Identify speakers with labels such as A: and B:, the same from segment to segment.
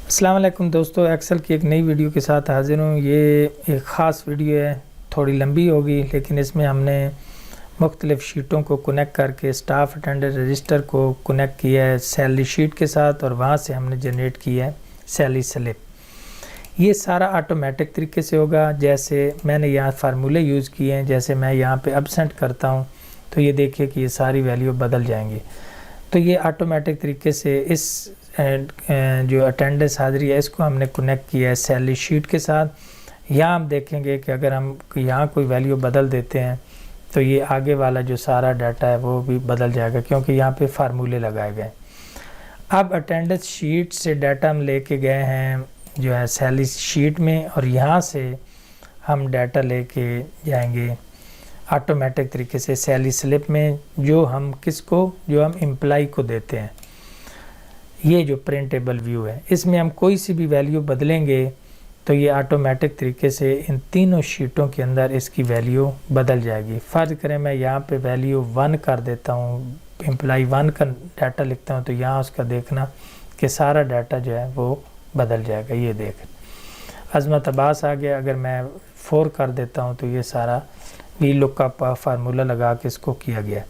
A: अस्सलाम वालेकुम दोस्तों, एक्सेल की एक नई वीडियो के साथ हाजिर हूँ। ये एक ख़ास वीडियो है, थोड़ी लंबी होगी, लेकिन इसमें हमने मुख्तलिफ़ शीटों को कनेक्ट करके स्टाफ अटेंडेंट रजिस्टर को कनेक्ट किया है सैलरी शीट के साथ, और वहाँ से हमने जनरेट किया है सैलरी स्लिप। ये सारा ऑटोमेटिक तरीके से होगा। जैसे मैंने यहाँ फार्मूले यूज़ किए हैं, जैसे मैं यहाँ पे एब्सेंट करता हूँ तो ये देखिए कि ये सारी वैल्यू बदल जाएंगी। तो ये ऑटोमेटिक तरीके से इस जो अटेंडेंस हाज़िरी है इसको हमने कनेक्ट किया है सैलरी शीट के साथ। यहाँ हम देखेंगे कि अगर हम यहाँ कोई वैल्यू बदल देते हैं तो ये आगे वाला जो सारा डाटा है वो भी बदल जाएगा, क्योंकि यहाँ पे फार्मूले लगाए गए। अब अटेंडेंस शीट से डाटा हम लेके गए हैं जो है सैलरी शीट में, और यहाँ से हम डाटा लेके जाएंगे ऑटोमेटिक तरीके से सैलरी स्लिप में, जो हम एम्प्लाई को देते हैं। ये जो प्रिंटेबल व्यू है, इसमें हम कोई सी भी वैल्यू बदलेंगे तो ये ऑटोमेटिक तरीके से इन तीनों शीटों के अंदर इसकी वैल्यू बदल जाएगी। फ़र्ज़ करें मैं यहाँ पे वैल्यू 1 कर देता हूँ, एम्प्लाई 1 का डाटा लिखता हूँ, तो यहाँ उसका देखना कि सारा डाटा जो है वो बदल जाएगा। ये देख अज़मत अब्बास आ गया। अगर मैं 4 कर देता हूँ तो ये सारा वी लुकअप फार्मूला लगा के इसको किया गया।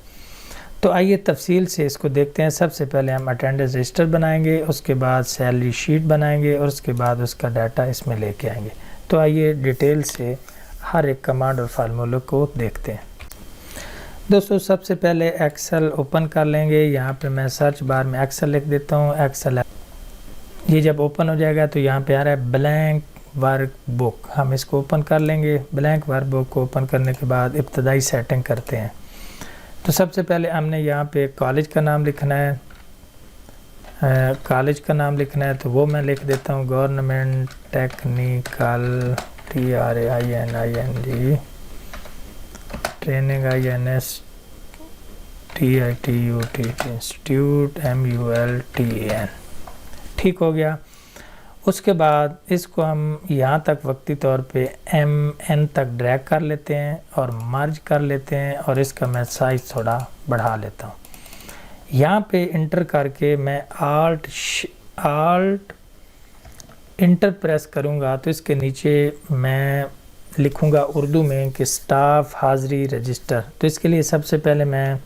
A: तो आइए तफसील से इसको देखते हैं। सबसे पहले हम अटेंडेंस रजिस्टर बनाएंगे, उसके बाद सैलरी शीट बनाएंगे, और उसके बाद उसका डाटा इसमें लेके आएंगे। तो आइए डिटेल से हर एक कमांड और फार्मूले को देखते हैं। दोस्तों सबसे पहले एक्सेल ओपन कर लेंगे। यहाँ पे मैं सर्च बार में एक्सेल लिख देता हूँ, एक्सेल। ये जब ओपन हो जाएगा तो यहाँ पे आ रहा है ब्लैंक वर्क बुक। हम इसको ओपन कर लेंगे। ब्लैंक वर्क बुक को ओपन करने के बाद इब्तदाई सेटिंग करते हैं। तो सबसे पहले हमने यहाँ पे कॉलेज का नाम लिखना है, कॉलेज का नाम लिखना है, तो वो मैं लिख देता हूँ government technical TRAINING training INSTITUT institute MULTAN। ठीक हो गया। उसके बाद इसको हम यहाँ तक वक्ती तौर पे MN तक ड्रैग कर लेते हैं और मर्ज कर लेते हैं, और इसका मैं साइज़ थोड़ा बढ़ा लेता हूँ। यहाँ पे इंटर करके मैं आल्ट इंटर प्रेस करूँगा तो इसके नीचे मैं लिखूँगा उर्दू में कि स्टाफ हाज़िरी रजिस्टर। तो इसके लिए सबसे पहले मैं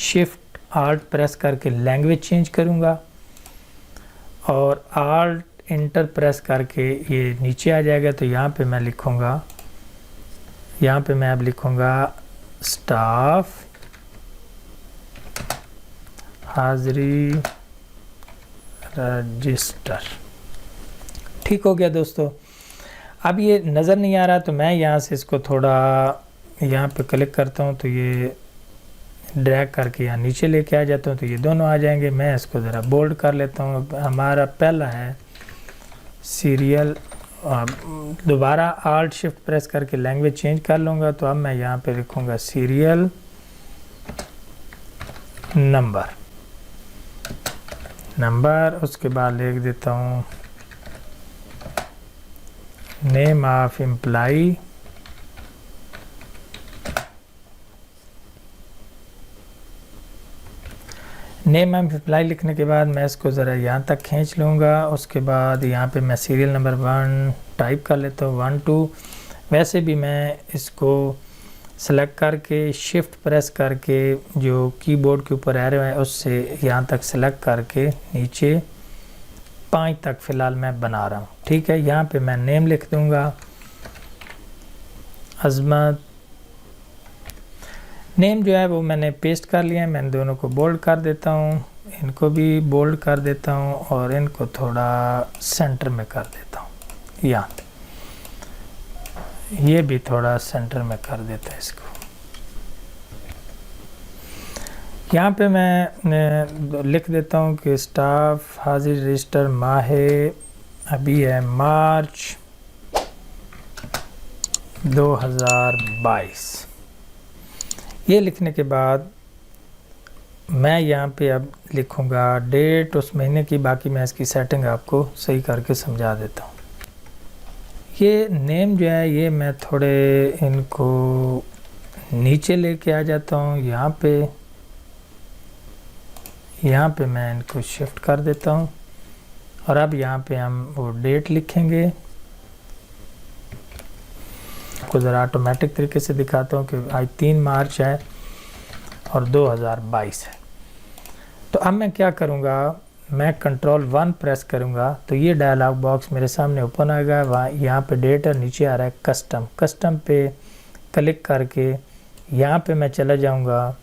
A: शिफ्ट आल्ट प्रेस करके लैंग्वेज चेंज करूँगा, और आल्ट इंटर प्रेस करके ये नीचे आ जाएगा। तो यहाँ पे मैं लिखूँगा, यहाँ पे मैं अब लिखूँगा स्टाफ हाज़िरी रजिस्टर। ठीक हो गया दोस्तों। अब ये नज़र नहीं आ रहा तो मैं यहाँ से इसको थोड़ा यहाँ पे क्लिक करता हूँ, तो ये ड्रैग करके यहाँ नीचे लेके आ जाता हूँ, तो ये दोनों आ जाएंगे। मैं इसको ज़रा बोल्ड कर लेता हूँ। हमारा पहला है सीरियल। दोबारा आल्ट शिफ्ट प्रेस करके लैंग्वेज चेंज कर लूँगा, तो अब मैं यहाँ पे लिखूँगा सीरियल नंबर। उसके बाद लिख देता हूँ name of employee, name of employee लिखने के बाद मैं इसको ज़रा यहाँ तक खींच लूँगा। उसके बाद यहाँ पे मैं सीरियल नंबर 1 टाइप कर लेता हूँ, 1 2। वैसे भी मैं इसको सेलेक्ट करके शिफ्ट प्रेस करके जो कीबोर्ड के ऊपर एरो है उससे यहाँ तक सेलेक्ट करके नीचे 5 तक फ़िलहाल मैं बना रहा हूँ। ठीक है। यहाँ पे मैं नेम लिख दूँगा अज़मत। नेम जो है वो मैंने पेस्ट कर लिया है। मैं दोनों को बोल्ड कर देता हूँ, इनको भी बोल्ड कर देता हूँ, और इनको थोड़ा सेंटर में कर देता हूँ। यहाँ ये भी थोड़ा सेंटर में कर देता है इसको। यहाँ पे मैं लिख देता हूँ कि स्टाफ हाज़िरी रजिस्टर माह अभी है मार्च 2022। ये लिखने के बाद मैं यहाँ पे अब लिखूँगा डेट उस महीने की। बाकी मैं इसकी सेटिंग आपको सही करके समझा देता हूँ। ये नेम जो है ये मैं थोड़े इनको नीचे लेके आ जाता हूँ। यहाँ पे मैं इनको शिफ्ट कर देता हूँ, और अब यहाँ पे हम वो डेट लिखेंगे। आपको ज़रा ऑटोमेटिक तरीके से दिखाता हूँ कि आज 3 मार्च है और 2022 है। तो अब मैं क्या करूँगा, मैं Ctrl+1 प्रेस करूँगा तो ये डायलॉग बॉक्स मेरे सामने ओपन आएगा। वहाँ यहाँ पे डेट और नीचे आ रहा है कस्टम। कस्टम पे क्लिक करके यहाँ पे मैं चला जाऊँगा,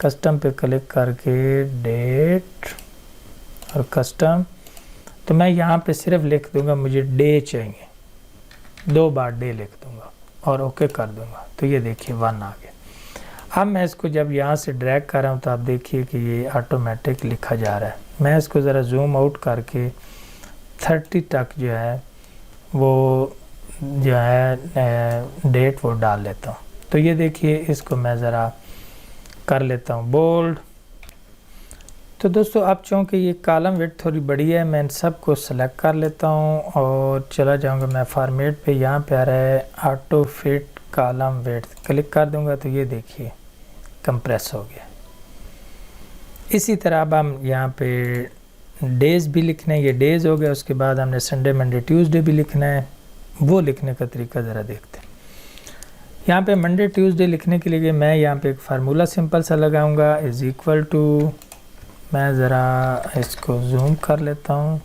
A: कस्टम पे क्लिक करके डेट और कस्टम, तो मैं यहाँ पे सिर्फ लिख दूँगा मुझे डे चाहिए, 2 बार डे लिख दूँगा और ओके कर दूँगा। तो ये देखिए 1 आ गया। अब मैं इसको जब यहाँ से ड्रैग कर रहा हूँ तो आप देखिए कि ये ऑटोमेटिक लिखा जा रहा है। मैं इसको ज़रा जूम आउट करके 30 तक जो है वो जो है डेट वो डाल लेता हूँ। तो ये देखिए इसको मैं ज़रा कर लेता हूँ बोल्ड। तो दोस्तों अब चूँकि ये कॉलम विड्थ थोड़ी बड़ी है, मैं इन सब को सेलेक्ट कर लेता हूँ और चला जाऊँगा मैं फॉर्मेट पे। यहाँ पे आ रहा है auto fit column width, click कर दूँगा तो ये देखिए कंप्रेस हो गया। इसी तरह अब हम यहाँ पे डेज़ भी लिखना है, ये डेज़ हो गया। उसके बाद हमने संडे मंडे ट्यूसडे भी लिखना है, वो लिखने का तरीका ज़रा देखते हैं। यहाँ पे मंडे ट्यूसडे लिखने के लिए मैं यहाँ पे एक फार्मूला सिंपल सा लगाऊंगा, इज़ इक्वल टू, मैं ज़रा इसको जूम कर लेता हूँ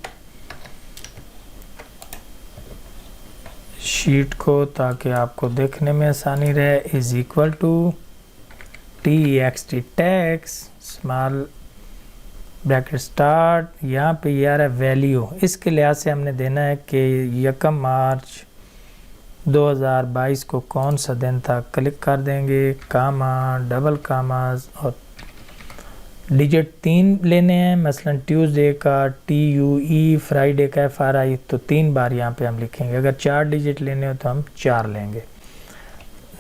A: शीट को ताकि आपको देखने में आसानी रहे। Is equal to TXT text small bracket start, यहाँ पे ये आ रहा है वैल्यू। इसके लिहाज से हमने देना है कि 1 मार्च 2022 को कौन सा दिन था, क्लिक कर देंगे, कामा डबल कामाज और डिजिट 3 लेने हैं। मसलन ट्यूसडे का TUE, फ्राइडे का FRI, तो 3 बार यहाँ पे हम लिखेंगे। अगर 4 डिजिट लेने हो तो हम 4 लेंगे,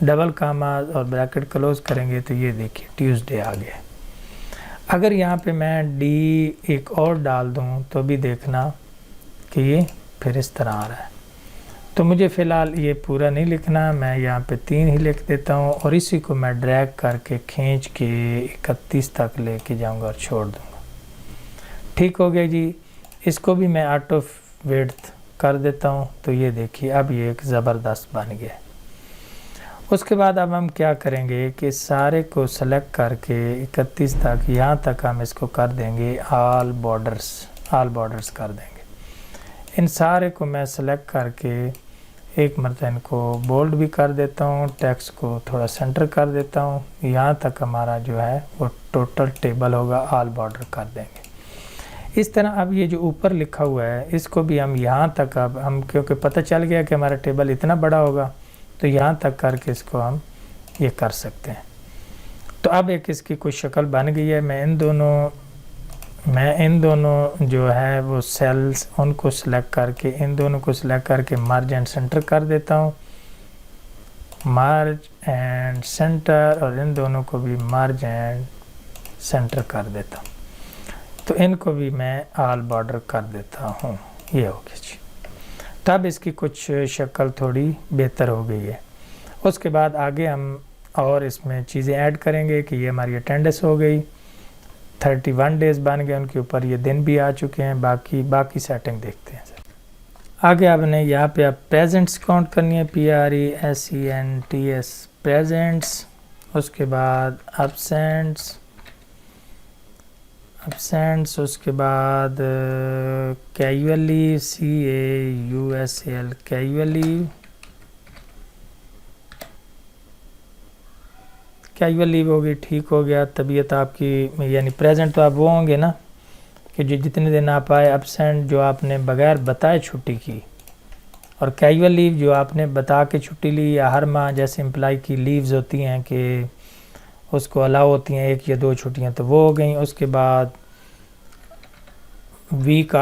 A: डबल कामा और ब्रैकेट क्लोज करेंगे तो ये देखिए ट्यूसडे आ गया। अगर यहाँ पे मैं D एक और डाल दूँ तो भी देखना कि ये फिर इस तरह आ रहा है। तो मुझे फ़िलहाल ये पूरा नहीं लिखना, मैं यहाँ पे 3 ही लिख देता हूँ और इसी को मैं ड्रैग करके खींच के 31 तक लेके जाऊँगा और छोड़ दूँगा। ठीक हो गया जी। इसको भी मैं ऑटो विड्थ कर देता हूँ तो ये देखिए अब ये एक ज़बरदस्त बन गया। उसके बाद अब हम क्या करेंगे कि सारे को सेलेक्ट करके 31 तक, यहाँ तक हम इसको कर देंगे ऑल बॉर्डर्स कर देंगे। इन सारे को मैं सेलेक्ट करके एक मरतबा इनको बोल्ड भी कर देता हूँ, टेक्स्ट को थोड़ा सेंटर कर देता हूँ। यहाँ तक हमारा जो है वो टोटल टेबल होगा, ऑल बॉर्डर कर देंगे। इस तरह अब ये जो ऊपर लिखा हुआ है इसको भी हम यहाँ तक, अब हम क्योंकि पता चल गया कि हमारा टेबल इतना बड़ा होगा तो यहाँ तक करके इसको हम ये कर सकते हैं। तो अब एक इसकी कुछ शक्ल बन गई है। मैं इन दोनों जो है वो सेल्स उनको सिलेक्ट करके, इन दोनों को सिलेक्ट करके मर्ज एंड सेंटर कर देता हूँ, मर्ज एंड सेंटर, और इन दोनों को भी मर्ज एंड सेंटर कर देता हूँ। तो इनको भी मैं ऑल बॉर्डर कर देता हूँ। ये हो गया जी। तब इसकी कुछ शक्ल थोड़ी बेहतर हो गई है। उसके बाद आगे हम और इसमें चीज़ें ऐड करेंगे कि ये हमारी अटेंडेंस हो गई, 31 डेज़ बन गए, उनके ऊपर ये दिन भी आ चुके हैं। बाकी सेटिंग देखते हैं सर। आगे आपने यहाँ पे आप प्रेजेंट्स काउंट करनी है, PRESENTS प्रेजेंट्स। उसके बाद एब्सेंट्स, उसके बाद casual leave, CAUSAL casual leave होगी। ठीक हो गया। तबीयत आपकी यानी प्रेजेंट तो आप वो होंगे ना कि जो जितने दिन आप आए, एब्सेंट जो आपने बगैर बताए छुट्टी की, और कैजुअल लीव जो आपने बता के छुट्टी ली, या हर माह जैसे एम्प्लॉय की लीव्स होती हैं कि उसको अलाउ होती हैं 1 या 2 छुट्टियां, तो वो हो गई। उसके बाद वीक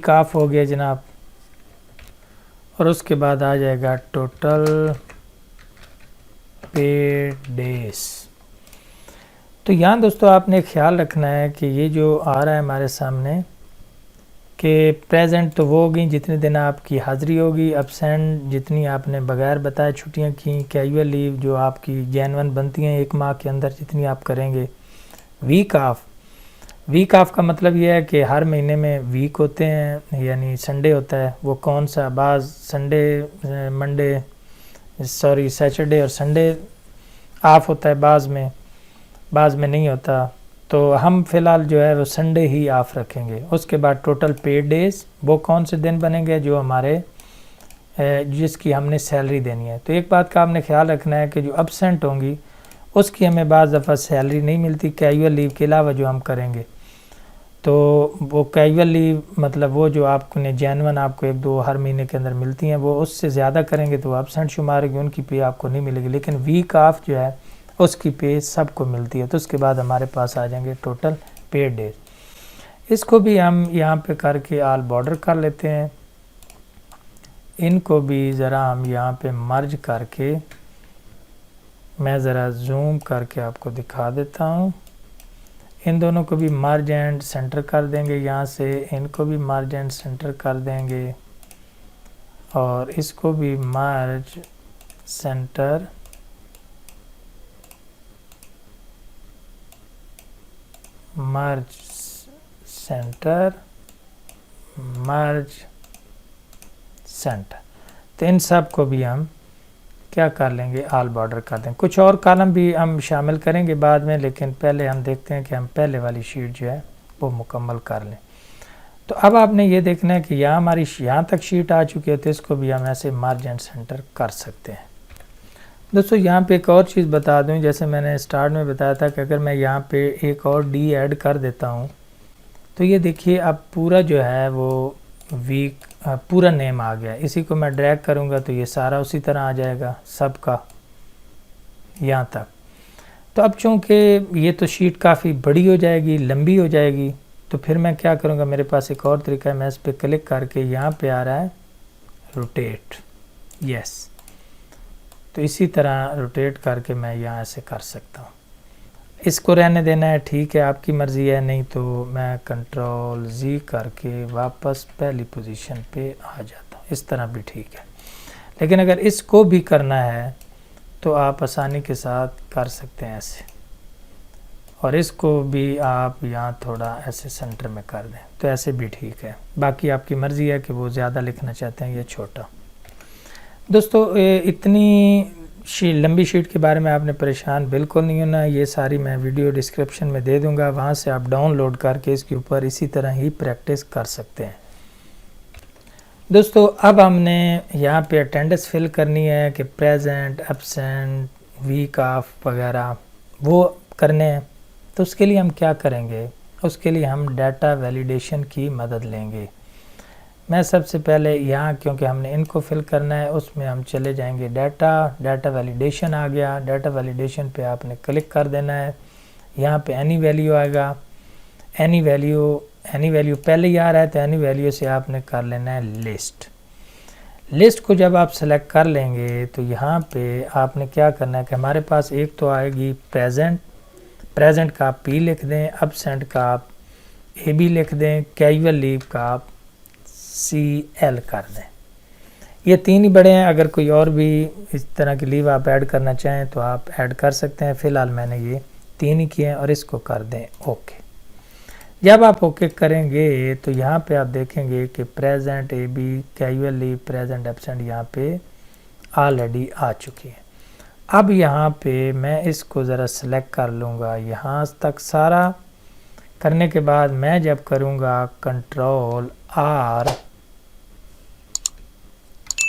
A: ऑफ हो गया जनाब। और उसके बाद आ जाएगा टोटल पेड डेज। तो यहाँ दोस्तों आपने ख्याल रखना है कि ये जो आ रहा है हमारे सामने कि प्रेजेंट तो वो होगी जितने दिन आपकी हाज़िरी होगी, एब्सेंट जितनी आपने बगैर बताए छुट्टियाँ की, कैजुअल लीव जो आपकी जेन्युइन बनती हैं 1 माह के अंदर जितनी आप करेंगे, वीक ऑफ वीक ऑफ का मतलब ये है कि हर महीने में वीक होते हैं, यानी संडे होता है। वो कौन सा, बाज़ संडे मंडे सॉरी सैटरडे और संडे ऑफ होता है, बाज़ में नहीं होता। तो हम फ़िलहाल जो है वो संडे ही ऑफ रखेंगे। उसके बाद टोटल पेड डेज़ वो कौन से दिन बनेंगे, जो हमारे जिसकी हमने सैलरी देनी है। तो एक बात का आपने ख्याल रखना है कि जो एब्सेंट होंगी उसकी हमें बाज़ दफ़ा सैलरी नहीं मिलती कैजुअल लीव के अलावा जो हम करेंगे। तो वो कैजुअल लीव मतलब वो जो आपने जेन्युइन आपको 1-2 हर महीने के अंदर मिलती हैं, वो उससे ज़्यादा करेंगे तो एब्सेंट शुमार होगी, उनकी पे आपको नहीं मिलेगी। लेकिन वीक ऑफ जो है उसकी पे सबको मिलती है। तो उसके बाद हमारे पास आ जाएंगे टोटल पेड डेज। इसको भी हम यहाँ पे करके ऑल बॉर्डर कर लेते हैं। इनको भी ज़रा हम यहाँ पे मर्ज करके, मैं ज़रा जूम करके आपको दिखा देता हूँ। इन दोनों को भी मर्ज एंड सेंटर कर देंगे, यहाँ से इनको भी मर्ज एंड सेंटर कर देंगे और इसको भी मर्ज सेंटर मर्ज सेंटर। तो इन सब को भी हम क्या कर लेंगे, ऑल बॉर्डर कर देंगे। कुछ और कॉलम भी हम शामिल करेंगे बाद में, लेकिन पहले हम देखते हैं कि हम पहले वाली शीट जो है वो मुकम्मल कर लें। तो अब आपने ये देखना है कि यहाँ हमारी यहाँ तक शीट आ चुकी है, तो इसको भी हम ऐसे मर्ज एंड सेंटर कर सकते हैं। दोस्तों यहाँ पे एक और चीज़ बता दूँ, जैसे मैंने स्टार्ट में बताया था कि अगर मैं यहाँ पे एक और डी ऐड कर देता हूँ तो ये देखिए अब पूरा जो है वो वीक पूरा नेम आ गया। इसी को मैं ड्रैग करूँगा तो ये सारा उसी तरह आ जाएगा सबका यहाँ तक। तो अब चूँकि ये तो शीट काफ़ी बड़ी हो जाएगी, लंबी हो जाएगी, तो फिर मैं क्या करूँगा, मेरे पास एक और तरीका है। मैं इस पर क्लिक करके यहाँ पे आ रहा है रोटेट, यस, तो इसी तरह रोटेट करके मैं यहाँ से कर सकता हूँ। इसको रहने देना है, ठीक है, आपकी मर्ज़ी है, नहीं तो मैं कंट्रोल जी करके वापस पहली पोजीशन पे आ जाता हूँ। इस तरह भी ठीक है, लेकिन अगर इसको भी करना है तो आप आसानी के साथ कर सकते हैं ऐसे, और इसको भी आप यहाँ थोड़ा ऐसे सेंटर में कर दें तो ऐसे भी ठीक है। बाकी आपकी मर्ज़ी है कि वो ज़्यादा लिखना चाहते हैं या छोटा। दोस्तों इतनी लंबी शीट के बारे में आपने परेशान बिल्कुल नहीं होना। ये सारी मैं वीडियो डिस्क्रिप्शन में दे दूंगा, वहाँ से आप डाउनलोड करके इसके ऊपर इसी तरह ही प्रैक्टिस कर सकते हैं। दोस्तों अब हमने यहाँ पे अटेंडेंस फिल करनी है कि प्रेजेंट, एब्सेंट, वीक ऑफ वगैरह वो करने हैं। तो उसके लिए हम क्या करेंगे, उसके लिए हम डाटा वैलिडेशन की मदद लेंगे। मैं सबसे पहले यहाँ, क्योंकि हमने इनको फिल करना है, उसमें हम चले जाएंगे डाटा वैलिडेशन आ गया। डाटा वैलिडेशन पे आपने क्लिक कर देना है। यहाँ पे एनी वैल्यू आएगा, एनी वैल्यू पहले ही आ रहा है तो एनी वैल्यू से आपने कर लेना है लिस्ट को जब आप सेलेक्ट कर लेंगे तो यहाँ पे आपने क्या करना है कि हमारे पास एक तो आएगी प्रेजेंट का आप P लिख दें, एब्सेंट का आप AB लिख दें, कैजुअल लीव का आप CL कर दें। ये तीन ही बड़े हैं। अगर कोई और भी इस तरह की लीव आप ऐड करना चाहें तो आप ऐड कर सकते हैं। फ़िलहाल मैंने ये तीन ही किए हैं और इसको कर दें ओके। जब आप ओके करेंगे तो यहाँ पे आप देखेंगे कि present AB, casual leave, present, absent यहाँ पे ऑलरेडी आ चुकी है। अब यहाँ पे मैं इसको ज़रा सेलेक्ट कर लूँगा। यहाँ तक सारा करने के बाद मैं जब करूँगा कंट्रोल R,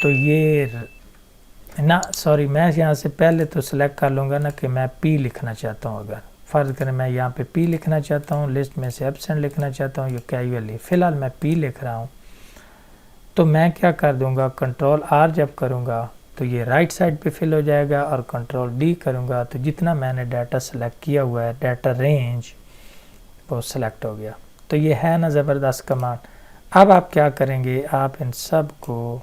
A: तो ये ना सॉरी मैं यहाँ से पहले तो सिलेक्ट कर लूँगा ना कि मैं P लिखना चाहता हूँ। अगर फ़र्ज़ करें मैं यहाँ पे P लिखना चाहता हूँ, लिस्ट में से एब्सेंट लिखना चाहता हूँ या कैजुअली, फ़िलहाल मैं P लिख रहा हूँ, तो मैं क्या कर दूँगा, कंट्रोल R जब करूँगा तो ये राइट साइड पे फिल हो जाएगा, और कंट्रोल D करूँगा तो जितना मैंने डाटा सेलेक्ट किया हुआ है, डाटा रेंज, वो सेलेक्ट हो गया। तो ये है ना ज़बरदस्त कमांड। अब आप क्या करेंगे, आप इन सब को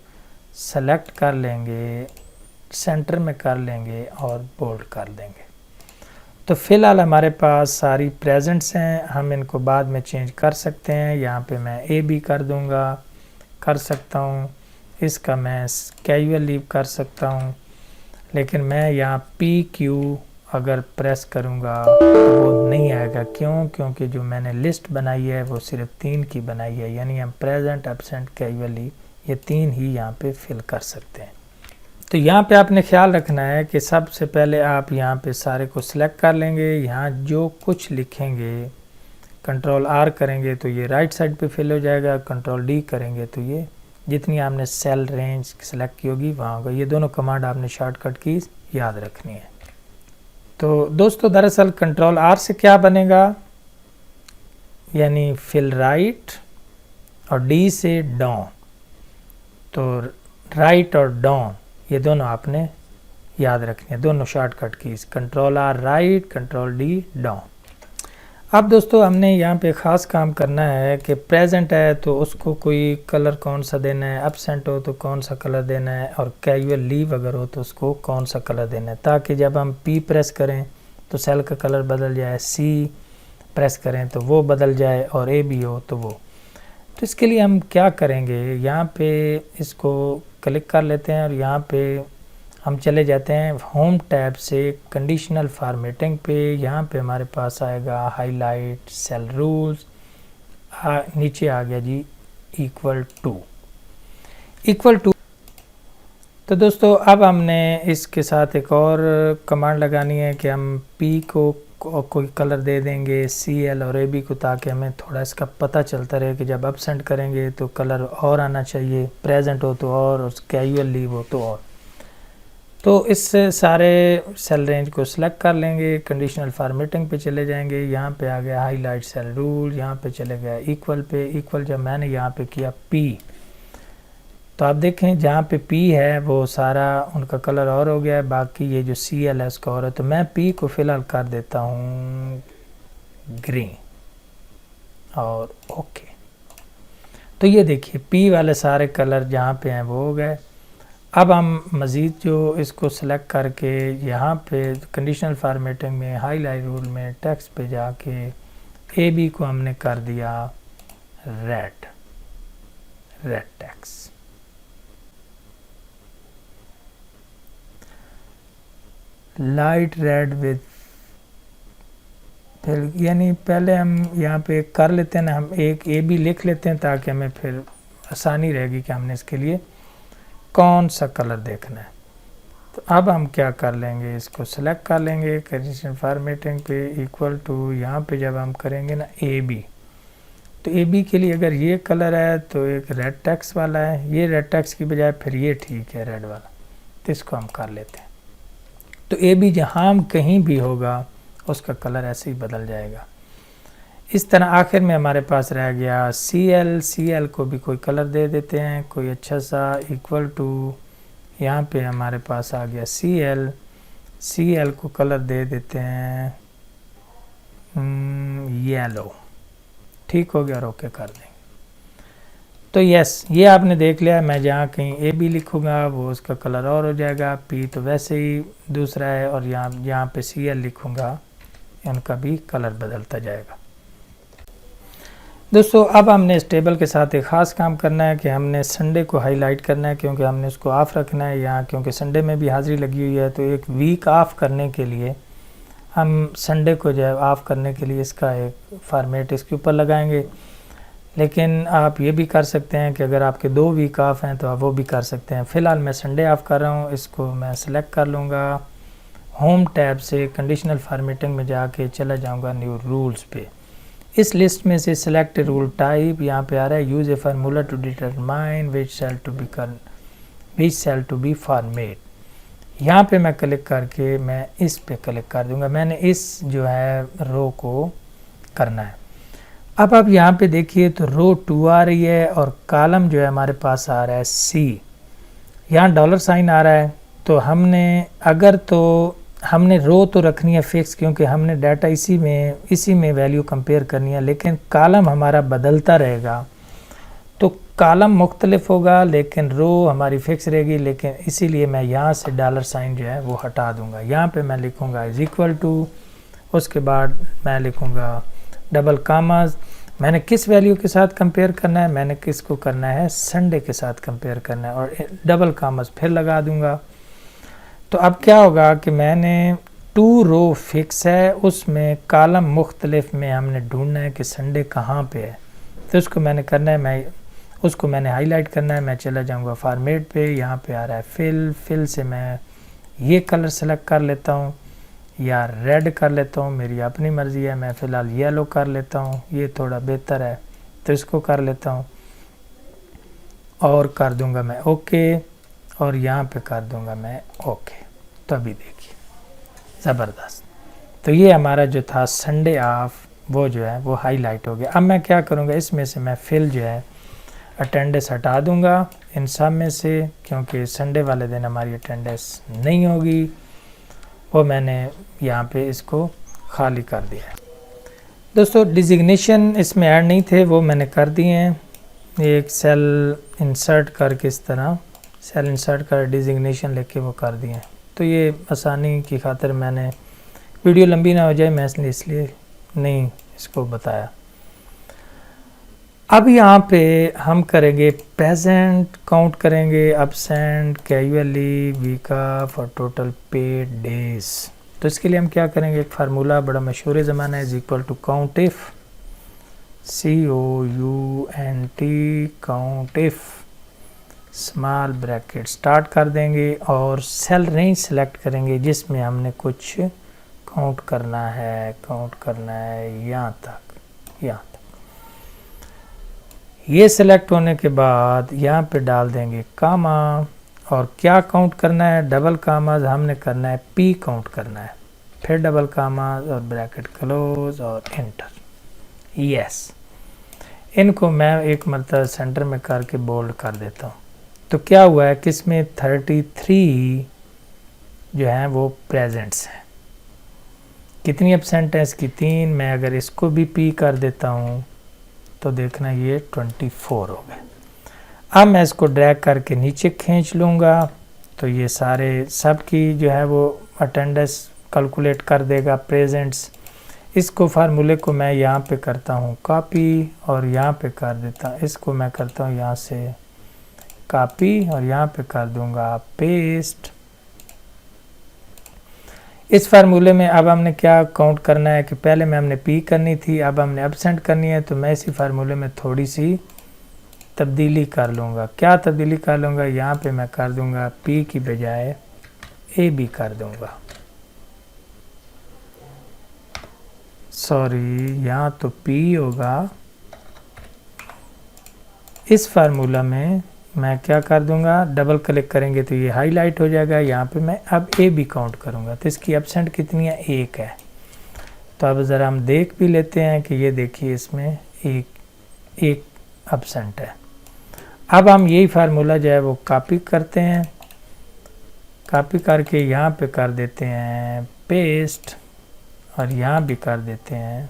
A: सेलेक्ट कर लेंगे, सेंटर में कर लेंगे और बोल्ड कर देंगे। तो फ़िलहाल हमारे पास सारी प्रेजेंट्स हैं, हम इनको बाद में चेंज कर सकते हैं। यहाँ पे मैं AB कर दूँगा, कर सकता हूँ। इसका मैं कैजुअल लीव कर सकता हूँ, लेकिन मैं यहाँ PQ अगर प्रेस करूँगा तो वो नहीं आएगा। क्यों? क्योंकि जो मैंने लिस्ट बनाई है वो सिर्फ 3 की बनाई है, यानी हम प्रेजेंट, एब्सेंट, कैजुअली ये 3 ही यहाँ पे फिल कर सकते हैं। तो यहाँ पे आपने ख्याल रखना है कि सबसे पहले आप यहाँ पे सारे को सिलेक्ट कर लेंगे। यहाँ जो कुछ लिखेंगे कंट्रोल R करेंगे तो ये राइट साइड पे फिल हो जाएगा, कंट्रोल D करेंगे तो ये जितनी आपने सेल रेंज सेलेक्ट की होगी वहाँ होगा। ये दोनों कमांड आपने शॉर्टकट की याद रखनी है। तो दोस्तों दरअसल कंट्रोल R से क्या बनेगा, यानी फिल राइट, और D से डाउन। तो राइट और डाउन ये दोनों आपने याद रखनी है, दोनों shortcut keys, control R right, control D down. अब दोस्तों हमने यहाँ पे ख़ास काम करना है कि प्रेजेंट है तो उसको कोई कलर कौन सा देना है, एब्सेंट हो तो कौन सा कलर देना है, और कैजुअल लीव अगर हो तो उसको कौन सा कलर देना है, ताकि जब हम P प्रेस करें तो सेल का कलर बदल जाए, C प्रेस करें तो वो बदल जाए, और AB हो तो वो। तो इसके लिए हम क्या करेंगे, यहाँ पे इसको क्लिक कर लेते हैं और यहाँ पे हम चले जाते हैं होम टैब से कंडीशनल फॉर्मेटिंग पे। यहाँ पे हमारे पास आएगा हाईलाइट, सेल रूल्स, नीचे आ गया जी इक्वल टू। तो दोस्तों अब हमने इसके साथ एक और कमांड लगानी है कि हम P को कोई कलर दे देंगे, CL और AB को, ताकि हमें थोड़ा इसका पता चलता रहे कि जब एब्सेंट करेंगे तो कलर और आना चाहिए, प्रेजेंट हो तो और कैजुअल लीव हो तो और। तो इस सारे सेल रेंज को सिलेक्ट कर लेंगे, कंडीशनल फॉर्मेटिंग पे चले जाएंगे, यहाँ पे आ गया हाईलाइट सेल रूल, यहाँ पे चले गया इक्वल पे। इक्वल जब मैंने यहाँ पे किया P, तो आप देखें जहाँ पे P है वो सारा उनका कलर और हो गया है, बाकी ये जो CL है उसका और है। तो मैं P को फ़िलहाल कर देता हूँ ग्रीन और ओके। तो ये देखिए P वाले सारे कलर जहाँ पे हैं वो हो गए। अब हम मज़ीद जो इसको सिलेक्ट करके यहाँ पे कंडीशनल फॉर्मेटिंग में हाईलाइट रूल में टेक्स्ट पे जाके AB को हमने कर दिया red text. Light read with, फिर यानी पहले हम यहाँ पे कर लेते हैं ना, हम एक AB लिख लेते हैं ताकि हमें फिर आसानी रहेगी कि हमने इसके लिए कौन सा कलर देखना है। तो अब हम क्या कर लेंगे, इसको सिलेक्ट कर लेंगे कंडीशनल फॉर्मेटिंग पे इक्वल टू, यहाँ पे जब हम करेंगे ना AB, तो AB के लिए अगर ये कलर है तो एक रेड टेक्स्ट वाला है, ये रेड टेक्स्ट की बजाय फिर ये ठीक है रेड वाला, तो इसको हम कर लेते हैं। तो AB जहाँ कहीं भी होगा उसका कलर ऐसे ही बदल जाएगा। इस तरह आखिर में हमारे पास रह गया CL को भी कोई कलर दे देते हैं कोई अच्छा सा, इक्वल टू, यहाँ पे हमारे पास आ गया CL को कलर दे देते हैं येलो, ठीक हो गया और ओके कर देंगे। तो यस, ये आपने देख लिया, मैं जहाँ कहीं AB लिखूँगा वो उसका कलर और हो जाएगा, P तो वैसे ही दूसरा है, और यहाँ पे CL लिखूँगा इनका भी कलर बदलता जाएगा। दोस्तों अब हमने इस टेबल के साथ एक ख़ास काम करना है कि हमने संडे को हाईलाइट करना है, क्योंकि हमने उसको ऑफ़ रखना है यहाँ, क्योंकि संडे में भी हाज़िरी लगी हुई है। तो एक वीक ऑफ करने के लिए हम संडे को जो है ऑफ़ करने के लिए इसका एक फॉर्मेट इसके ऊपर लगाएंगे। लेकिन आप ये भी कर सकते हैं कि अगर आपके 2 वीक ऑफ हैं तो आप वो भी कर सकते हैं। फ़िलहाल मैं संडे ऑफ़ कर रहा हूँ, इसको मैं सेलेक्ट कर लूँगा, होम टैब से कंडीशनल फॉर्मेटिंग में जाके चला जाऊँगा न्यू रूल्स पे। इस लिस्ट में से सिलेक्ट रूल टाइप यहाँ पे आ रहा है, use a formula to determine which cell to be format. यहाँ पे मैं क्लिक करके मैं इस पे क्लिक कर दूँगा, मैंने इस जो है रो को करना है। अब आप यहाँ पे देखिए तो रो 2 आ रही है और कॉलम जो है हमारे पास आ रहा है C, यहाँ $साइन आ रहा है। तो हमने रो तो रखनी है फिक्स, क्योंकि हमने डाटा इसी में वैल्यू कंपेयर करनी है, लेकिन कॉलम हमारा बदलता रहेगा। तो कॉलम मुख्तलिफ होगा लेकिन रो हमारी फिक्स रहेगी, लेकिन इसीलिए मैं यहाँ से $साइन जो है वो हटा दूँगा। यहाँ पे मैं लिखूँगा इज़ इक्वल टू, उसके बाद मैं लिखूँगा डबल कामाज। मैंने किस वैल्यू के साथ कंपेयर करना है, मैंने किसको करना है, संडे के साथ कंपेयर करना है, और डबल कामाज फिर लगा दूँगा। तो अब क्या होगा कि मैंने 2 रो फिक्स है, उसमें कॉलम मुख्तलिफ में हमने ढूंढना है कि संडे कहाँ पे है। तो उसको मैंने करना है, उसको मैंने हाईलाइट करना है। मैं चला जाऊंगा फॉर्मेट पे, यहाँ पे आ रहा है फिल से मैं ये कलर सेलेक्ट कर लेता हूँ या रेड कर लेता हूँ, मेरी अपनी मर्ज़ी है। मैं फ़िलहाल येलो कर लेता हूँ, ये थोड़ा बेहतर है, तो इसको कर लेता हूँ और कर दूंगा मैं ओके, और यहाँ पे कर दूंगा मैं ओके। तो अभी देखिए ज़बरदस्त। तो ये हमारा जो था संडे ऑफ, वो जो है वो हाईलाइट हो गया। अब मैं क्या करूँगा, इसमें से मैं फिल जो है अटेंडेंस हटा दूंगा इन सब में से, क्योंकि संडे वाले दिन हमारी अटेंडेंस नहीं होगी। वो मैंने यहाँ पे इसको खाली कर दिया है। दोस्तों डिजिग्नेशन इसमें ऐड नहीं थे, वो मैंने कर दिए हैं। एक सेल इंसर्ट करके इस तरह सेल इंसर्ट कर डिजिग्नेशन लेके वो कर दिए। तो ये आसानी की खातिर मैंने, वीडियो लंबी ना हो जाए मैं इसलिए नहीं इसको बताया। अब यहाँ पे हम करेंगे प्रेजेंट, काउंट करेंगे एब्सेंट, कैजुअली, वीक ऑफ और टोटल पेड डेज। तो इसके लिए हम क्या करेंगे, एक फार्मूला बड़ा मशहूर ज़माना है, is equal to count if, COUNT, count if, small bracket start कर देंगे और सेल रेंज सेलेक्ट करेंगे जिसमें हमने कुछ काउंट करना है यहाँ तक। ये सिलेक्ट होने के बाद यहाँ पे डाल देंगे कामा, और क्या काउंट करना है, डबल कामाज हमने करना है, P काउंट करना है, फिर डबल कामाज और ब्रैकेट क्लोज और एंटर। यस, इनको मैं एक मरतबा सेंटर में करके बोल्ड कर देता हूँ। तो क्या हुआ है कि इसमें 33 जो है वो प्रेजेंट्स हैं। कितनी एब्सेंट है इसकी 3। मैं अगर इसको भी P कर देता हूँ तो देखना ये 24 हो गए। अब मैं इसको ड्रैग करके नीचे खींच लूँगा तो ये सारे सब की जो है वो अटेंडेंस कैलकुलेट कर देगा प्रेजेंट्स। इसको फार्मूले को मैं यहाँ पे करता हूँ कॉपी और यहाँ पे कर देता, इसको मैं करता हूँ यहाँ से कॉपी और यहाँ पे कर दूँगा पेस्ट। इस फार्मूले में अब हमने क्या काउंट करना है कि पहले में हमने P करनी थी, अब हमने एब्सेंट करनी है। तो मैं इसी फार्मूले में थोड़ी सी तब्दीली कर लूँगा। क्या तब्दीली कर लूँगा, यहाँ पे मैं कर दूँगा P की बजाय AB कर दूँगा। सॉरी, यहाँ तो P होगा, इस फार्मूला में मैं क्या कर दूंगा, डबल क्लिक करेंगे तो ये हाईलाइट हो जाएगा। यहाँ पे मैं अब AB काउंट करूँगा तो इसकी एब्सेंट कितनी है, 1 है। तो अब ज़रा हम देख भी लेते हैं कि ये देखिए इसमें एक एब्सेंट है। अब हम यही फार्मूला जो है वो कॉपी करते हैं, कॉपी करके यहाँ पे कर देते हैं पेस्ट और यहाँ भी कर देते हैं,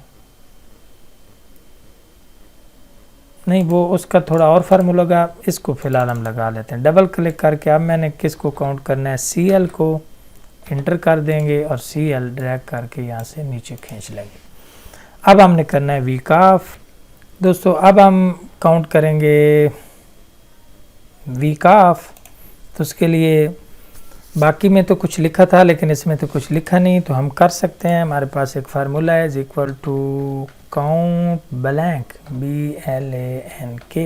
A: नहीं वो उसका थोड़ा और फार्मूला होगा, इसको फ़िलहाल हम लगा लेते हैं। डबल क्लिक करके अब मैंने किसको काउंट करना है, CL को इंटर कर देंगे और CL ड्रैग करके यहाँ से नीचे खींच लेंगे। अब हमने करना है वीक ऑफ। दोस्तों अब हम काउंट करेंगे वीक ऑफ, तो उसके लिए बाकी में तो कुछ लिखा था लेकिन इसमें तो कुछ लिखा नहीं, तो हम कर सकते हैं। हमारे पास एक फार्मूला है, is equal to count blank BLANK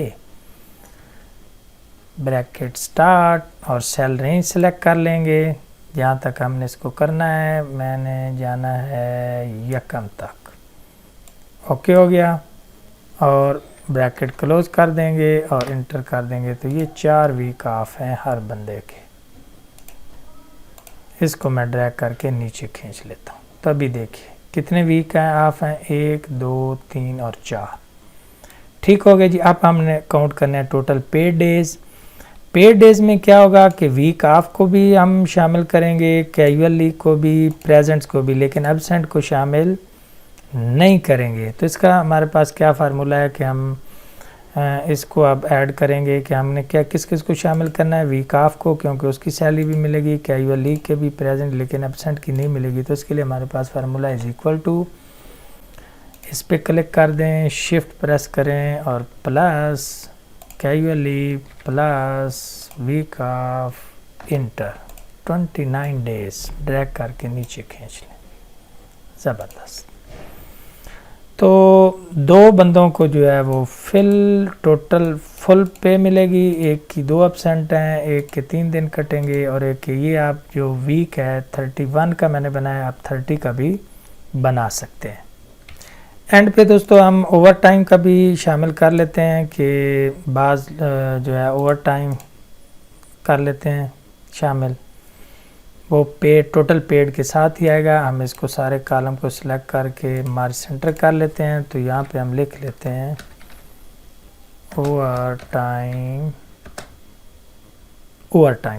A: bracket start और सेल रेंज सेलेक्ट कर लेंगे जहाँ तक हमने इसको करना है। मैंने जाना है यकम तक, ओके हो गया और ब्रैकेट क्लोज कर देंगे और इंटर कर देंगे। तो ये 4 वीक ऑफ हैं हर बंदे के। इसको मैं ड्रैग करके नीचे खींच लेता हूँ। तो अभी देखिए कितने वीक हैं ऑफ हैं, 1 2 3 और 4। ठीक हो गया जी। अब हमने काउंट करना है total paid days. Paid days में क्या होगा कि वीक ऑफ को भी हम शामिल करेंगे, कैजुअल लीव को भी, प्रेजेंट्स को भी, लेकिन एब्सेंट को शामिल नहीं करेंगे। तो इसका हमारे पास क्या फार्मूला है कि हम इसको अब ऐड करेंगे कि हमने क्या किस किस को शामिल करना है, वीक ऑफ को, क्योंकि उसकी सैलरी भी मिलेगी, कैजुअल लीव के भी प्रेजेंट, लेकिन एब्सेंट की नहीं मिलेगी। तो इसके लिए हमारे पास फार्मूला इज इक्वल टू, इस पर क्लिक कर दें, शिफ्ट प्रेस करें और plus casual leave plus week of inter 29 days drag करके नीचे खींच लें। ज़बरदस्त। तो 2 बंदों को जो है वो टोटल फुल पे मिलेगी। एक की 2 एब्सेंट हैं, एक के 3 दिन कटेंगे और एक के ये आप जो वीक है 31 का मैंने बनाया, आप 30 का भी बना सकते हैं। एंड पे दोस्तों हम ओवर टाइम का भी शामिल कर लेते हैं कि बाज़ जो है ओवर टाइम कर लेते हैं शामिल, वो टोटल पेड के साथ ही आएगा। हम इसको सारे कॉलम को सिलेक्ट करके मार्ज सेंटर कर लेते हैं। तो यहाँ पे हम लिख लेते हैं ओवर टाइम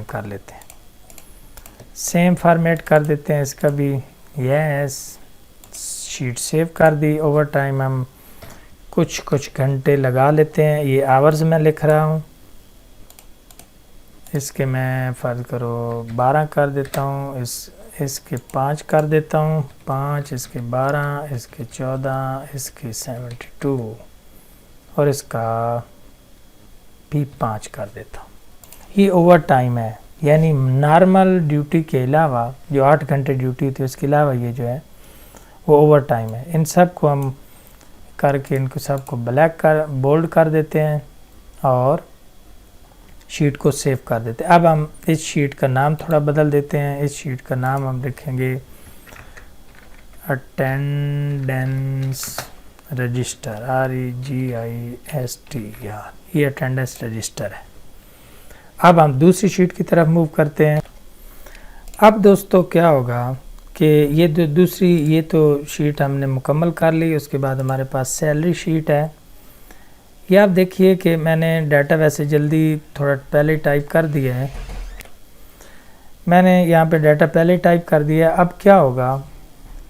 A: कर लेते हैं। सेम फॉर्मेट कर देते हैं इसका भी। यस, शीट सेव कर दी। ओवर टाइम हम कुछ घंटे लगा लेते हैं। ये आवर्स में लिख रहा हूँ, इसके मैं फ़र्ज़ करो 12 कर देता हूँ, इसके 5 कर देता हूँ, 5 इसके 12, इसके 14, इसके 72 और इसका भी 5 कर देता हूँ। ये ओवर टाइम है, यानी नॉर्मल ड्यूटी के अलावा जो 8 घंटे ड्यूटी थी उसके अलावा ये जो है वो ओवर टाइम है। इन सब को हम करके इनको सबको बोल्ड कर देते हैं और शीट को सेव कर देते हैं। अब हम इस शीट का नाम थोड़ा बदल देते हैं। इस शीट का नाम हम लिखेंगे अटेंडेंस रजिस्टर, REGISTR। ये अटेंडेंस रजिस्टर है। अब हम दूसरी शीट की तरफ मूव करते हैं। अब दोस्तों क्या होगा कि ये तो शीट हमने मुकम्मल कर ली। उसके बाद हमारे पास सैलरी शीट है। ये आप देखिए कि मैंने डाटा वैसे जल्दी थोड़ा पहले टाइप कर दिया है। मैंने यहाँ पे डाटा पहले टाइप कर दिया। अब क्या होगा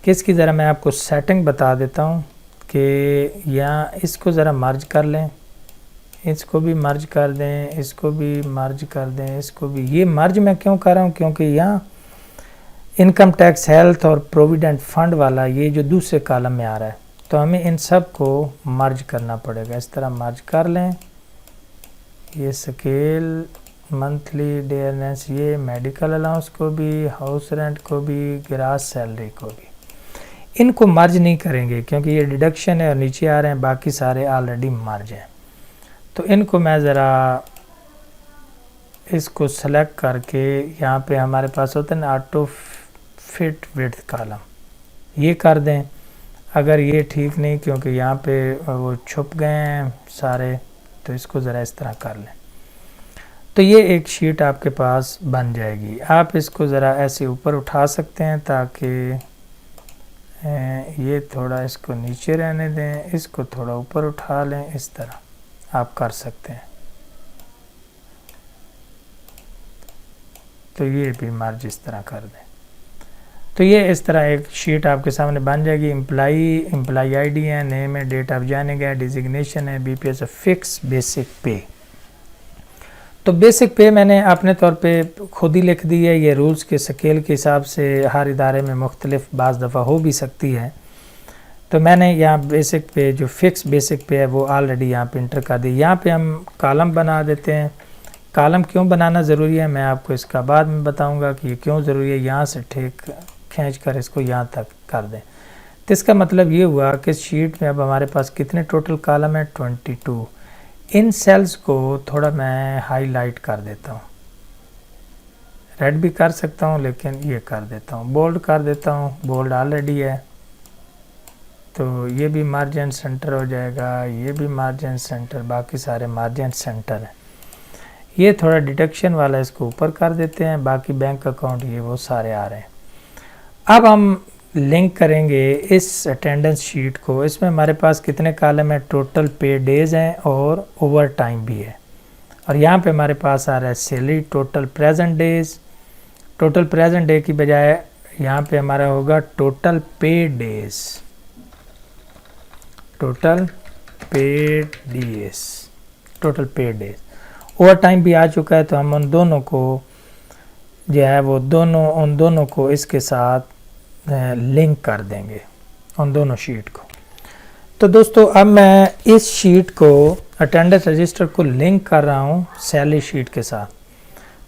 A: कि इसकी ज़रा मैं आपको सेटिंग बता देता हूँ कि यहाँ इसको ज़रा मर्ज कर लें, इसको भी मर्ज कर दें, इसको भी मर्ज कर दें, इसको भी। ये मर्ज मैं क्यों कर रहा हूँ, क्योंकि यहाँ इनकम टैक्स, हेल्थ और प्रोविडेंट फंड वाला ये जो दूसरे कॉलम में आ रहा है, तो हमें इन सब को मर्ज करना पड़ेगा। इस तरह मर्ज कर लें। ये स्केल, मंथली डेयरनेस, ये मेडिकल अलाउंस को भी, हाउस रेंट को भी, ग्रास सैलरी को भी। इनको मर्ज नहीं करेंगे क्योंकि ये डिडक्शन है और नीचे आ रहे हैं, बाकी सारे ऑलरेडी मर्ज हैं। तो इनको मैं ज़रा इसको सेलेक्ट करके यहाँ पे हमारे पास होता है ना ऑटो फिट विड्थ कॉलम, ये कर दें। अगर ये ठीक नहीं, क्योंकि यहाँ पे वो छुप गए हैं सारे, तो इसको ज़रा इस तरह कर लें। तो ये एक शीट आपके पास बन जाएगी। आप इसको ज़रा ऐसे ऊपर उठा सकते हैं ताकि ये थोड़ा इसको नीचे रहने दें, इसको थोड़ा ऊपर उठा लें, इस तरह आप कर सकते हैं। तो ये भी मर्ज इस तरह कर दें। तो ये इस तरह एक शीट आपके सामने बन जाएगी। एम्प्लाई आईडी है, नेम है, डेट ऑफ जॉइनिंग है, डिजिग्नेशन है, बीपीएस फिक्स बेसिक पे। तो बेसिक पे मैंने अपने तौर पे खुद ही लिख दी है। ये रूल्स के स्केल के हिसाब से हर इदारे में मुख्तलिफ बाज़ दफ़ा हो भी सकती है। तो मैंने यहाँ बेसिक पे जो फिक्स बेसिक पे है वो ऑलरेडी यहाँ पे इंटर कर दी। यहाँ पे हम कॉलम बना देते हैं। कॉलम क्यों बनाना ज़रूरी है मैं आपको इसका बाद में बताऊँगा कि ये क्यों ज़रूरी है। यहाँ से ठीक खींच कर इसको यहाँ तक कर दें। तो इसका मतलब ये हुआ कि शीट में अब हमारे पास कितने टोटल कॉलम है, 22। इन सेल्स को थोड़ा मैं हाईलाइट कर देता हूँ, रेड भी कर सकता हूँ लेकिन ये कर देता हूँ, बोल्ड कर देता हूँ। बोल्ड ऑलरेडी है तो ये भी मार्जिन सेंटर हो जाएगा, ये भी मार्जिन सेंटर, बाकी सारे मार्जिन सेंटर हैं। ये थोड़ा डिडक्शन वाला इसको ऊपर कर देते हैं, बाकी बैंक अकाउंट ये वो सारे आ रहे हैं। अब हम लिंक करेंगे इस अटेंडेंस शीट को। इसमें हमारे पास कितने कॉलम है, टोटल पे डेज हैं और ओवर टाइम भी है। और यहाँ पे हमारे पास आ रहा है salary, total present days. Total present day की बजाय यहाँ पे हमारा होगा टोटल पे डेज, टोटल पे डेज, टोटल पे डेज। ओवर टाइम भी आ चुका है तो हम उन दोनों को जो है वो उन दोनों को इसके साथ लिंक कर देंगे, उन दोनों शीट को। तो दोस्तों अब मैं इस शीट को अटेंडेंस रजिस्टर को लिंक कर रहा हूँ सैलरी शीट के साथ।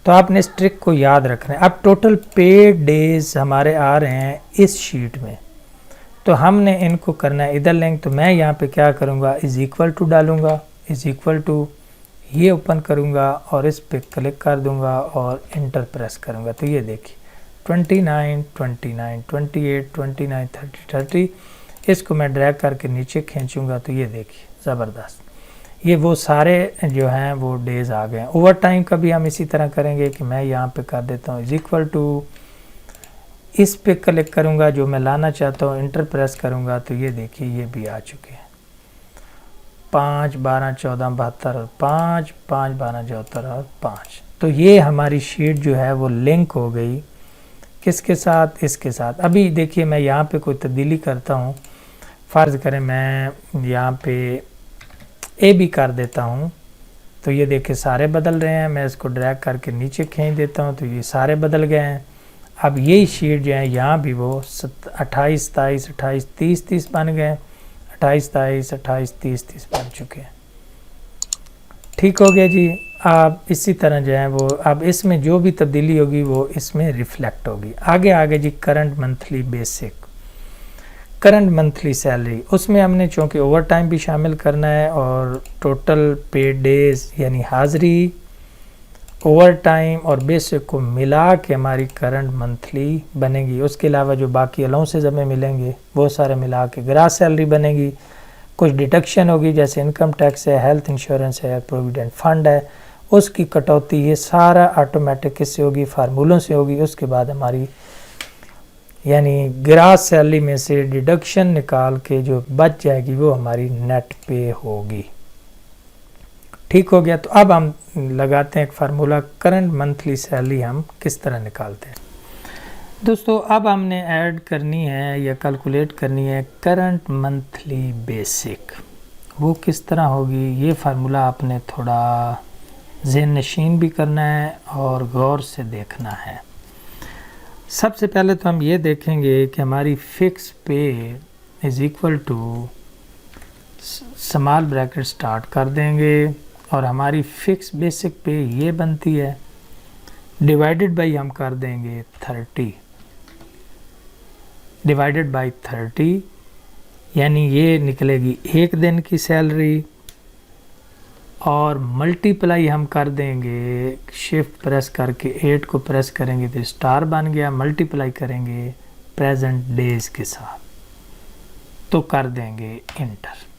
A: तो आपने इस ट्रिक को याद रखना है। अब टोटल पेड डेज हमारे आ रहे हैं इस शीट में, तो हमने इनको करना है इधर लिंक। तो मैं यहाँ पे क्या करूँगा, इज़ इक्वल टू डालूँगा, इज़ इक्वल टू ये ओपन करूँगा और इस पे क्लिक कर दूँगा और इंटर प्रेस करूँगा। तो ये देखिए 29, 29, 28, 29, 30, 30, इसको मैं ड्रैग करके नीचे खींचूँगा तो ये देखिए ज़बरदस्त, ये वो सारे जो हैं वो डेज़ आ गए हैं। ओवर टाइम का भी हम इसी तरह करेंगे कि मैं यहाँ पे कर देता हूँ इज़ इक्वल टू, इस पे क्लिक करूँगा जो मैं लाना चाहता हूँ, इंटर प्रेस करूँगा तो ये देखिए ये भी आ चुके हैं 5, 12, 14, 72 और 5, 5, 12, 74 और 5। तो ये हमारी शीट जो है वो लिंक हो गई किसके साथ, इसके साथ। अभी देखिए मैं यहाँ पे कोई तब्दीली करता हूँ, फ़र्ज़ करें मैं यहाँ पे ए भी कर देता हूँ तो ये देखिए सारे बदल रहे हैं। मैं इसको ड्रैग करके नीचे खींच देता हूँ तो ये सारे बदल गए हैं। अब यही शीट जो है यहाँ भी वो 28, 27, 28, 30, 30 बन गए, 28, 27, 28, 30, 30 बन चुके हैं। ठीक हो गया जी। अब इसी तरह जो है वो अब इसमें जो भी तब्दीली होगी वो इसमें रिफ्लेक्ट होगी। आगे जी current monthly basic, current monthly salary, उसमें हमने चूँकि ओवर टाइम भी शामिल करना है और टोटल पेड डेज यानी हाज़िरी, ओवर टाइम और बेसिक को मिला के हमारी करंट मंथली बनेगी। उसके अलावा जो बाकी अलाउंसेस हमें मिलेंगे वो सारे मिला के ग्रास सैलरी बनेगी। कुछ डिडक्शन होगी जैसे इनकम टैक्स है, हेल्थ इंश्योरेंस है, प्रोविडेंट फंड है, उसकी कटौती, ये सारा ऑटोमेटिक किससे होगी, फार्मूलों से होगी। उसके बाद हमारी यानी ग्रास सैलरी में से डिडक्शन निकाल के जो बच जाएगी वो हमारी नेट पे होगी। ठीक हो गया। तो अब हम लगाते हैं एक फार्मूला, करंट मंथली सैलरी हम किस तरह निकालते हैं। दोस्तों अब हमने ऐड करनी है या कैलकुलेट करनी है करंट मंथली बेसिक। वो किस तरह होगी, ये फार्मूला आपने थोड़ा ज़हन नशीन भी करना है और गौर से देखना है। सबसे पहले तो हम ये देखेंगे कि हमारी फिक्स पे is equal to small bracket start कर देंगे और हमारी फिक्स बेसिक पे ये बनती है, डिवाइडेड बाई हम कर देंगे 30, डिवाइडेड बाई 30 यानी ये निकलेगी एक दिन की सैलरी, और मल्टीप्लाई हम कर देंगे शिफ्ट प्रेस करके 8 को प्रेस करेंगे तो स्टार बन गया, मल्टीप्लाई करेंगे प्रेजेंट डेज के साथ तो कर देंगे इंटर।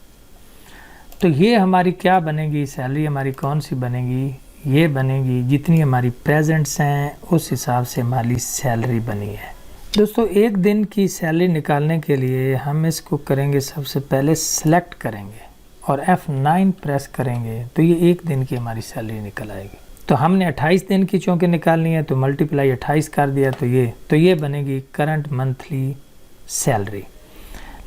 A: तो ये हमारी क्या बनेगी सैलरी, हमारी कौन सी बनेगी, ये बनेगी जितनी हमारी प्रेजेंट्स हैं उस हिसाब से हमारी सैलरी बनी है। दोस्तों एक दिन की सैलरी निकालने के लिए हम इसको करेंगे, सबसे पहले सेलेक्ट करेंगे और F9 प्रेस करेंगे तो ये एक दिन की हमारी सैलरी निकल आएगी। तो हमने 28 दिन की चूँकि निकालनी है तो मल्टीप्लाई 28 कर दिया तो ये बनेगी करंट मंथली सैलरी।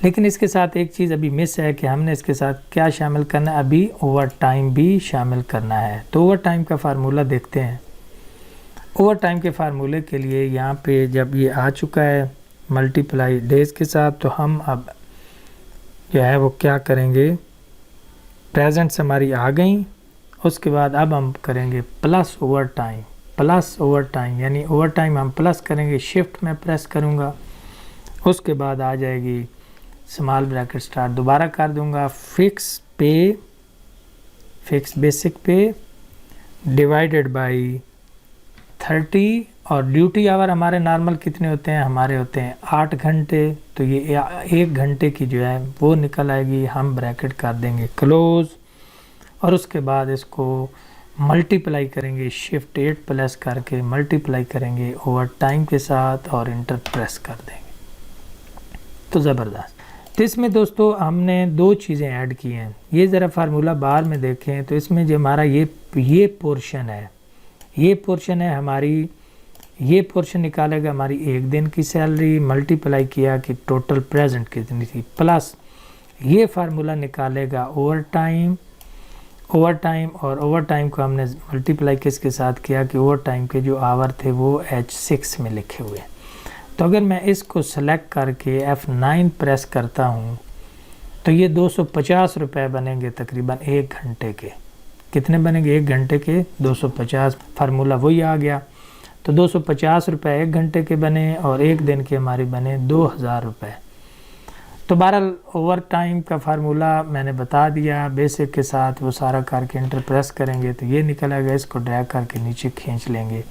A: लेकिन इसके साथ एक चीज़ अभी मिस है कि हमने इसके साथ क्या शामिल करना है, अभी ओवर टाइम भी शामिल करना है। तो ओवर टाइम का फार्मूला देखते हैं। ओवर टाइम के फार्मूले के लिए यहाँ पे जब ये आ चुका है मल्टीप्लाई डेज के साथ, तो हम अब जो है वो क्या करेंगे, प्रेजेंट्स हमारी आ गई, उसके बाद अब हम करेंगे plus over time, plus over time यानी ओवर टाइम हम प्लस करेंगे, शिफ्ट में प्रेस करूँगा, उसके बाद आ जाएगी स्मॉल ब्रैकेट स्टार्ट दोबारा कर दूँगा, फिक्स पे, फिक्स बेसिक पे डिवाइडेड बाई 30 और ड्यूटी आवर हमारे नॉर्मल कितने होते हैं, हमारे होते हैं 8 घंटे। तो ये 1 घंटे की जो है वो निकल आएगी, हम ब्रैकेट कर देंगे क्लोज और उसके बाद इसको मल्टीप्लाई करेंगे, शिफ्ट 8 प्लस करके मल्टीप्लाई करेंगे ओवर टाइम के साथ और इंटर प्रेस कर देंगे। तो ज़बरदस्त। तो इसमें दोस्तों हमने दो चीज़ें ऐड की हैं, ये ज़रा फार्मूला बाहर में देखें तो इसमें जो हमारा ये पोर्शन है, ये पोर्शन है हमारी, ये पोर्शन निकालेगा हमारी एक दिन की सैलरी, मल्टीप्लाई किया कि टोटल प्रेजेंट कितनी थी, प्लस ये फार्मूला निकालेगा ओवर टाइम, ओवर टाइम और ओवर टाइम को हमने मल्टीप्लाई किसके साथ किया कि ओवर टाइम के जो आवर थे वो H6 में लिखे हुए। तो अगर मैं इसको सेलेक्ट करके F9 प्रेस करता हूँ तो ये 250 रुपये बनेंगे तकरीबन 1 घंटे के। कितने बनेंगे, 1 घंटे के 250, फार्मूला वही आ गया। तो 250 रुपये 1 घंटे के बने और 1 दिन के हमारे बने 2000 रुपये। तो बहरहाल ओवर टाइम का फार्मूला मैंने बता दिया बेसिक के साथ, वो सारा करके इंटर प्रेस करेंगे तो ये निकल आएगा, इसको ड्रैग करके नीचे खींच लेंगे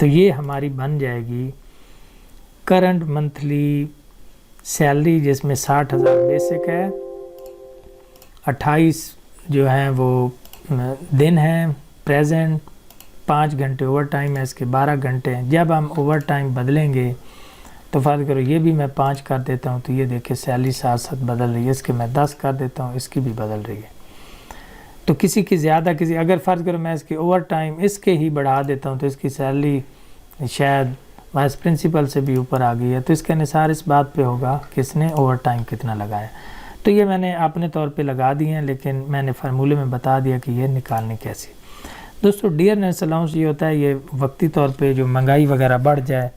A: तो ये हमारी बन जाएगी करंट मंथली सैलरी, जिसमें 60,000 बेसिक है, 28 जो है वो दिन है प्रेजेंट, 5 घंटे ओवर टाइम है, इसके 12 घंटे हैं। जब हम ओवर टाइम बदलेंगे तो फ़र्ज़ करो ये भी मैं 5 कर देता हूँ तो ये देखिए सैलरी साथ साथ बदल रही है, इसके मैं 10 कर देता हूँ, इसकी भी बदल रही है। तो किसी की ज़्यादा, किसी अगर फ़र्ज़ करो मैं इसकी ओवर टाइम इसके ही बढ़ा देता हूँ तो इसकी सैलरी शायद वाइस प्रिंसिपल से भी ऊपर आ गई है। तो इसका निसार इस बात पे होगा कि इसने ओवर टाइम कितना लगाया। तो ये मैंने अपने तौर पे लगा दिए हैं, लेकिन मैंने फार्मूले में बता दिया कि ये निकालने कैसे। दोस्तों डियरनेस अलाउंस ये होता है, ये वक्ती तौर पे जो महंगाई वगैरह बढ़ जाए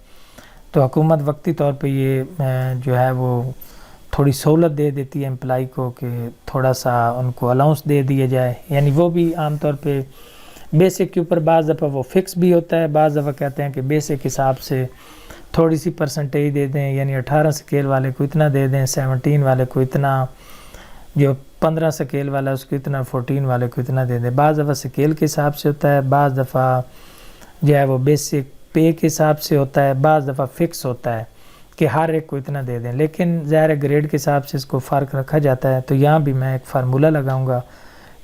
A: तो हुकूमत वक्ती तौर पे ये जो है वो थोड़ी सहूलत दे देती है एम्प्लाई को कि थोड़ा सा उनको अलाउंस दे दिया जाए। यानी वो भी आमतौर पे बेसिक के ऊपर बाज़ दफ़ा वो फ़िक्स भी होता है, बाज़ दफ़ा कहते हैं कि बेसिक हिसाब से थोड़ी सी परसेंटेज दे दें, यानी 18 स्केल वाले को इतना दे दें, 17 वाले को इतना, जो 15 स्केल वाला है उसको इतना, 14 वाले को इतना दे दें। बाज़ दफ़ा स्केल के हिसाब से होता है, बाज़ दफ़ा जो है वो बेसिक पे के हिसाब से होता है, बाज़ दफ़ा फ़िक्स होता है कि हर एक को इतना दे दें। लेकिन ज़ाहिर ग्रेड के हिसाब से इसको फ़र्क रखा जाता है। तो यहाँ भी मैं एक फार्मूला लगाऊंगा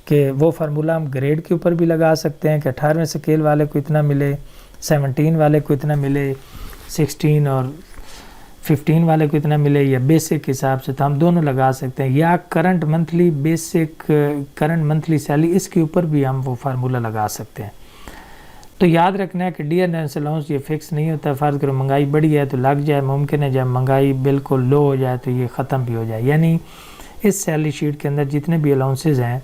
A: कि वो फार्मूला हम ग्रेड के ऊपर भी लगा सकते हैं कि 18वें स्केल वाले को इतना मिले, 17 वाले को इतना मिले, 16 और 15 वाले को इतना मिले, या बेसिक के हिसाब से। तो हम दोनों लगा सकते हैं, या current monthly basic, current monthly salary, इसके ऊपर भी हम वो फार्मूला लगा सकते हैं। तो याद रखना है कि डियरनेस अलाउंस ये फ़िक्स नहीं होता। फ़र्ज़ करो महंगाई बढ़ी है तो लग जाए, मुमकिन है जब महंगाई बिल्कुल लो हो जाए तो ये ख़त्म भी हो जाए। यानी इस सैलरी शीट के अंदर जितने भी अलाउंसेस हैं,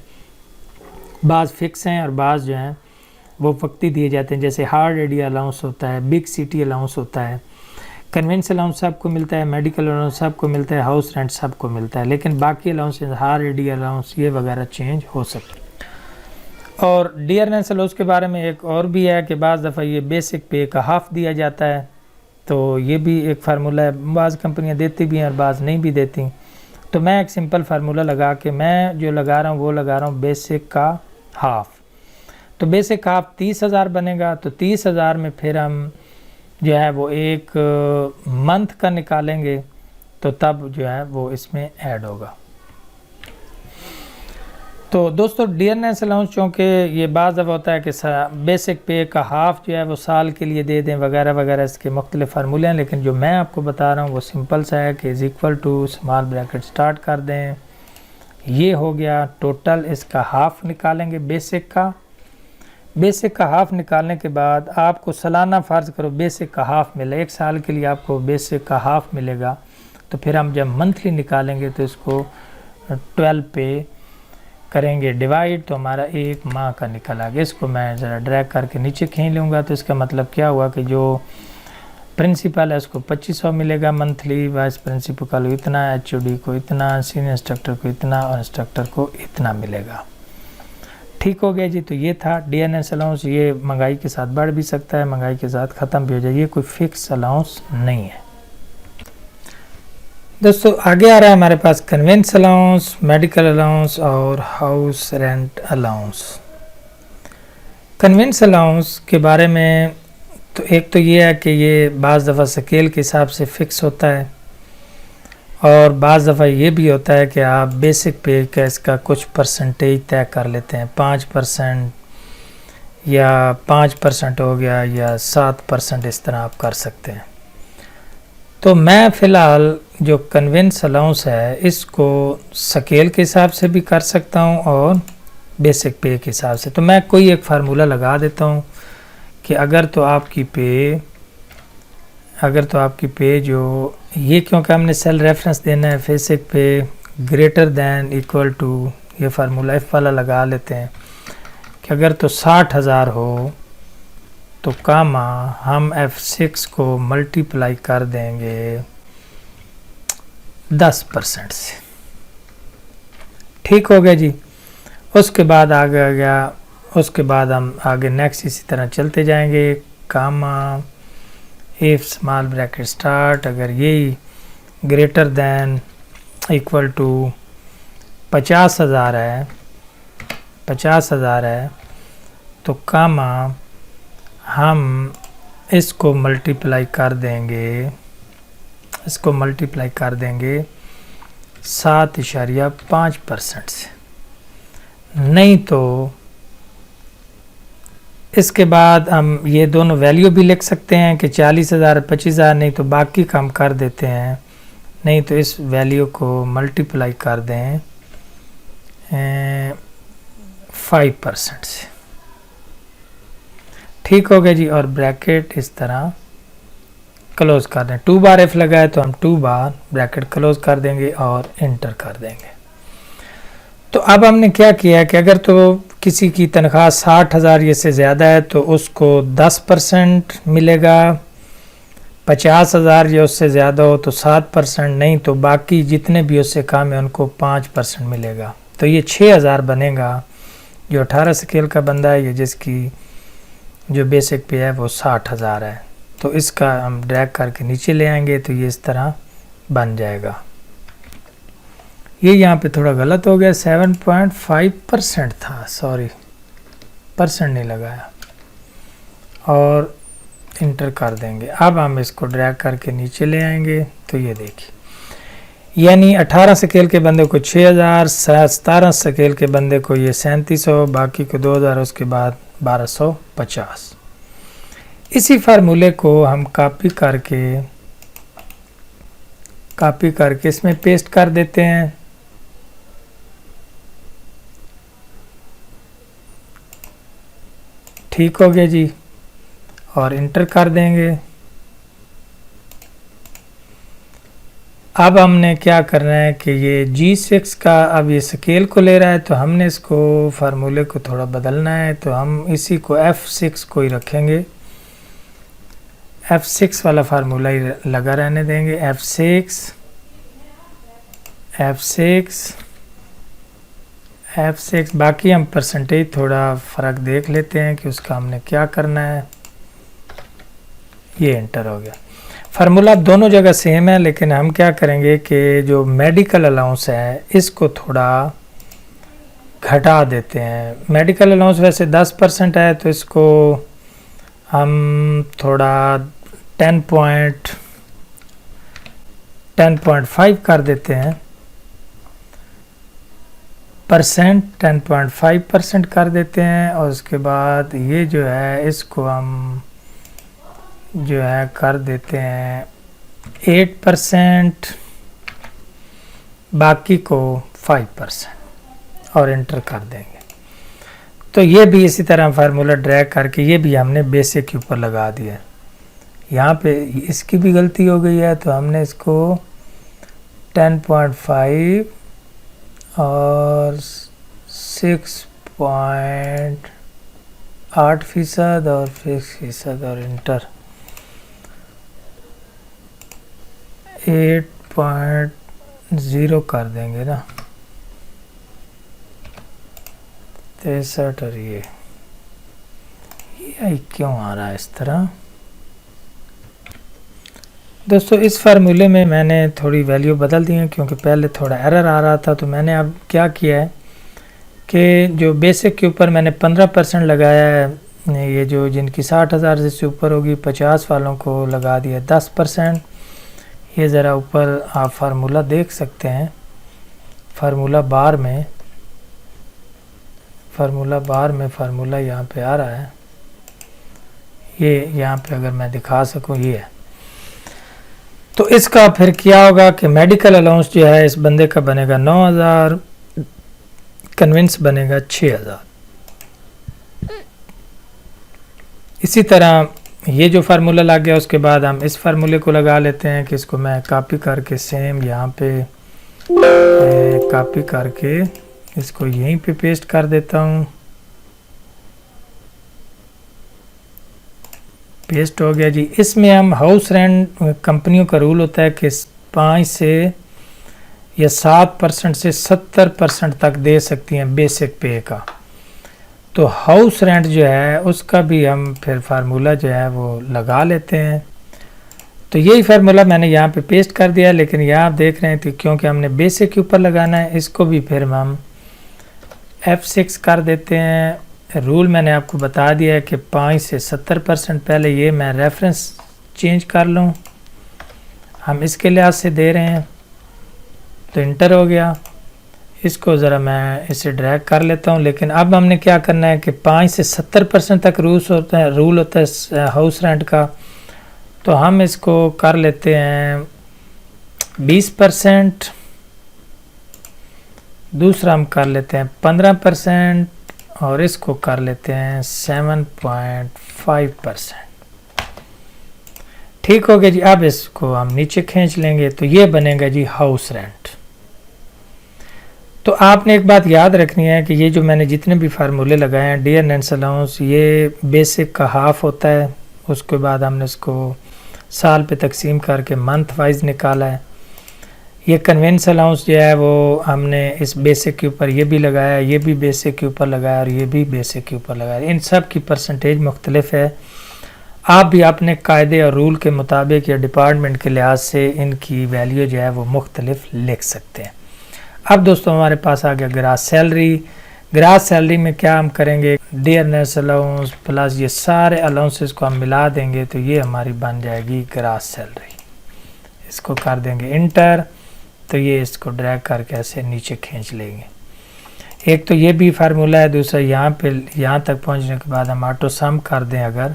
A: बाज़ फ़िक्स हैं और बाज़ जो हैं वो वक्ती दिए जाते हैं। जैसे हार्ड एरिया अलाउंस होता है, बिग सिटी अलाउंस होता है, कन्वेंस अलाउंस सबको मिलता है, मेडिकल अलाउंस सबको मिलता है, हाउस रेंट सबको मिलता है। लेकिन बाकी अलाउंस, हार्ड एरिया अलाउंस ये वगैरह चेंज हो सकते हैं। और डियरनेस अलाउंस के बारे में एक और भी है कि बाज़ दफ़ा ये बेसिक पे का हाफ़ दिया जाता है। तो ये भी एक फार्मूला है, बाज़ कंपनियां देती भी हैं और बाज़ नहीं भी देती। तो मैं एक सिंपल फार्मूला लगा के मैं जो लगा रहा हूँ वो लगा रहा हूँ बेसिक का हाफ़। तो बेसिक हाफ़ 30,000 बनेगा। तो 30,000 में फिर हम जो है वो एक मंथ का निकालेंगे तो तब जो है वो इसमें ऐड होगा। तो दोस्तों डियरनेस अलाउंस चूँकि ये बाज़ दफ़ा होता है कि बेसिक पे का हाफ़ जो है वो साल के लिए दे दें वगैरह वगैरह, इसके मुख्तलिफ़ फार्मूले हैं। लेकिन जो मैं आपको बता रहा हूँ वो सिंपल सा है कि is equal to small bracket start कर दें, ये हो गया टोटल, इसका हाफ़ निकालेंगे बेसिक का। बेसिक का हाफ़ निकालने के बाद आपको सालाना फ़र्ज़ करो बेसिक का हाफ़ मिले, 1 साल के लिए आपको बेसिक का हाफ़ मिलेगा। तो फिर हम जब मंथली निकालेंगे तो इसको 12 पे करेंगे डिवाइड, तो हमारा 1 माह का निकल आ गया। इसको मैं ज़रा ड्रैग करके नीचे खींच लूँगा। तो इसका मतलब क्या हुआ कि जो प्रिंसिपल है उसको 2500 मिलेगा मंथली, वाइस प्रिंसिपल को इतना, HOD को इतना, सीनियर इंस्ट्रक्टर को इतना और इंस्ट्रक्टर को इतना मिलेगा। ठीक हो गया जी। तो ये था डियरनेस अलाउंस। ये महंगाई के साथ बढ़ भी सकता है, महंगाई के साथ ख़त्म भी हो जाए, ये कोई फ़िक्स अलाउंस नहीं है। दोस्तों आगे आ रहा है हमारे पास कन्वेंस अलाउंस, मेडिकल अलाउंस और house rent allowance. Convince allowance के बारे में तो एक तो ये है कि ये बाज़ दफ़ा स्केल के हिसाब से फ़िक्स होता है, और बाज़ दफ़ा ये भी होता है कि आप बेसिक पे का इसका कुछ परसेंटेज तय कर लेते हैं, 5% या 5% हो गया या 7%, इस तरह आप कर सकते हैं। तो मैं फ़िलहाल जो कन्वेंस अलाउंस है इसको स्केल के हिसाब से भी कर सकता हूं और बेसिक पे के हिसाब से। तो मैं कोई एक फार्मूला लगा देता हूं कि अगर तो आपकी पे जो ये, क्योंकि हमने सेल रेफरेंस देना है, बेसिक पे ग्रेटर दैन इक्वल टू, ये फार्मूला F वाला लगा लेते हैं कि अगर तो 60,000 हो तो कामा हम F6 को मल्टीप्लाई कर देंगे 10% से। ठीक हो गया जी। उसके बाद आ गया उसके बाद हम आगे नेक्स्ट इसी तरह चलते जाएंगे। कामा इफ स्मॉल ब्रैकेट स्टार्ट, अगर यही ग्रेटर देन इक्वल टू 50,000 है, 50,000 है, तो कामा हम इसको मल्टीप्लाई कर देंगे, इसको मल्टीप्लाई कर देंगे 7.5% से। नहीं तो इसके बाद हम ये दोनों वैल्यू भी लिख सकते हैं कि 40,000 25,000, नहीं तो बाकी कम कर देते हैं, नहीं तो इस वैल्यू को मल्टीप्लाई कर दें 5% से। ठीक हो गया जी। और ब्रैकेट इस तरह क्लोज कर दें। 2 बार एफ लगा है तो हम 2 बार ब्रैकेट क्लोज कर देंगे और इंटर कर देंगे। तो अब हमने क्या किया कि अगर तो किसी की तनख्वाह 60,000 ये से ज़्यादा है तो उसको 10% मिलेगा, 50,000 या उससे ज़्यादा हो तो 7%, नहीं तो बाकी जितने भी उससे कम है उनको 5% मिलेगा। तो ये 6,000 बनेगा। जो 18 स्केल का बंदा है, ये जिसकी जो बेसिक पे है वो 60,000 है, तो इसका हम ड्रैग करके नीचे ले आएंगे तो ये इस तरह बन जाएगा। ये यहाँ पे थोड़ा गलत हो गया, 7.5% था, सॉरी परसेंट नहीं लगाया, और इंटर कर देंगे। अब हम इसको ड्रैग करके नीचे ले आएंगे तो ये देखिए, यानी 18 स्केल के बंदे को 6,000, 17 स्केल के बंदे को ये 3700, बाकी को 2,000, उसके बाद 1250। इसी फार्मूले को हम कॉपी करके इसमें पेस्ट कर देते हैं। ठीक हो गया जी, और इंटर कर देंगे। अब हमने क्या करना है कि ये G6 का अब ये स्केल को ले रहा है, तो हमने इसको फार्मूले को थोड़ा बदलना है, तो हम इसी को F6 को ही रखेंगे, F6 वाला फार्मूला ही लगा रहने देंगे। F6, बाकी हम परसेंटेज थोड़ा फ़र्क देख लेते हैं कि उसका हमने क्या करना है। ये इंटर हो गया। फार्मूला दोनों जगह सेम है, लेकिन हम क्या करेंगे कि जो मेडिकल अलाउंस है इसको थोड़ा घटा देते हैं। मेडिकल अलाउंस वैसे 10% है, तो इसको हम थोड़ा 10.5 कर देते हैं, 10.5% कर देते हैं। और उसके बाद ये जो है इसको हम जो है कर देते हैं 8%, बाकी को 5%, और इंटर कर देंगे। तो ये भी इसी तरह फार्मूला ड्रैग करके ये भी हमने बेसिक के ऊपर लगा दिया। यहाँ पे इसकी भी गलती हो गई है, तो हमने इसको 10.5 और 6.8% और 6% और इंटर 8.0 कर देंगे ना, 63। और ये क्यों आ रहा है इस तरह दोस्तों। इस फार्मूले में मैंने थोड़ी वैल्यू बदल दी है, क्योंकि पहले थोड़ा एरर आ रहा था। तो मैंने अब क्या किया है कि जो बेसिक के ऊपर मैंने 15% लगाया है, ये जो जिनकी 60,000 से ऊपर होगी 50 वालों को लगा दिया 10%। ये ज़रा ऊपर आप फार्मूला देख सकते हैं, फार्मूला बार में फार्मूला यहाँ पे आ रहा है। ये यहाँ पे अगर मैं दिखा सकूँ, ये है। तो इसका फिर क्या होगा कि मेडिकल अलाउंस जो है इस बंदे का बनेगा 9,000, कन्विंस बनेगा 6,000। इसी तरह ये जो फार्मूला लग गया, उसके बाद हम इस फार्मूले को लगा लेते हैं कि इसको मैं कॉपी करके सेम यहाँ पे कॉपी करके इसको यहीं पे पेस्ट कर देता हूँ। पेस्ट हो गया जी। इसमें हम हाउस रेंट कंपनियों का रूल होता है कि 5 से या 7% से 70% तक दे सकती हैं बेसिक पे का। तो हाउस रेंट जो है उसका भी हम फिर फार्मूला जो है वो लगा लेते हैं। तो यही फार्मूला मैंने यहाँ पे पेस्ट कर दिया, लेकिन यहाँ आप देख रहे हैं कि क्योंकि हमने बेसिक के ऊपर लगाना है, इसको भी फिर हम F6 कर देते हैं। रूल मैंने आपको बता दिया है कि 5 से 70% पहले ये मैं रेफरेंस चेंज कर लूँ, हम इसके लिहाज से दे रहे हैं। तो इंटर हो गया, इसको ज़रा मैं इसे ड्रैग कर लेता हूँ। लेकिन अब हमने क्या करना है कि 5 से 70% तक रूल होता है हाउस रेंट का। तो हम इसको कर लेते हैं 20%, दूसरा हम कर लेते हैं 15% और इसको कर लेते हैं 7.5%। ठीक हो गया जी। अब इसको हम नीचे खींच लेंगे तो ये बनेगा जी हाउस रेंट। तो आपने एक बात याद रखनी है कि ये जो मैंने जितने भी फार्मूले लगाए हैं डियरनेस अलाउंस, ये बेसिक का हाफ होता है। उसके बाद हमने इसको साल पे तकसीम करके मंथ वाइज निकाला है। ये कन्वेंस अलाउंस जो है वो हमने इस बेसिक के ऊपर ये भी लगाया, ये भी बेसिक के ऊपर लगाया और ये भी बेसिक के ऊपर लगाया। इन सब की परसेंटेज मुख्तलिफ है। आप भी अपने कायदे और रूल के मुताबिक या डिपार्टमेंट के लिहाज से इनकी वैल्यू जो है वो मुख्तलिफ लिख सकते हैं। अब दोस्तों हमारे पास आ गया ग्रास सैलरी। ग्रास सैलरी में क्या हम करेंगे, डियरनेस अलाउंस प्लस ये सारे अलाउंसेस को हम मिला देंगे तो ये हमारी बन जाएगी ग्रास सैलरी। इसको कर देंगे इंटर, तो ये इसको ड्रैग करके ऐसे नीचे खींच लेंगे। एक तो ये भी फार्मूला है, दूसरा यहाँ पे यहाँ तक पहुँचने के बाद हम ऑटो सम कर दें अगर,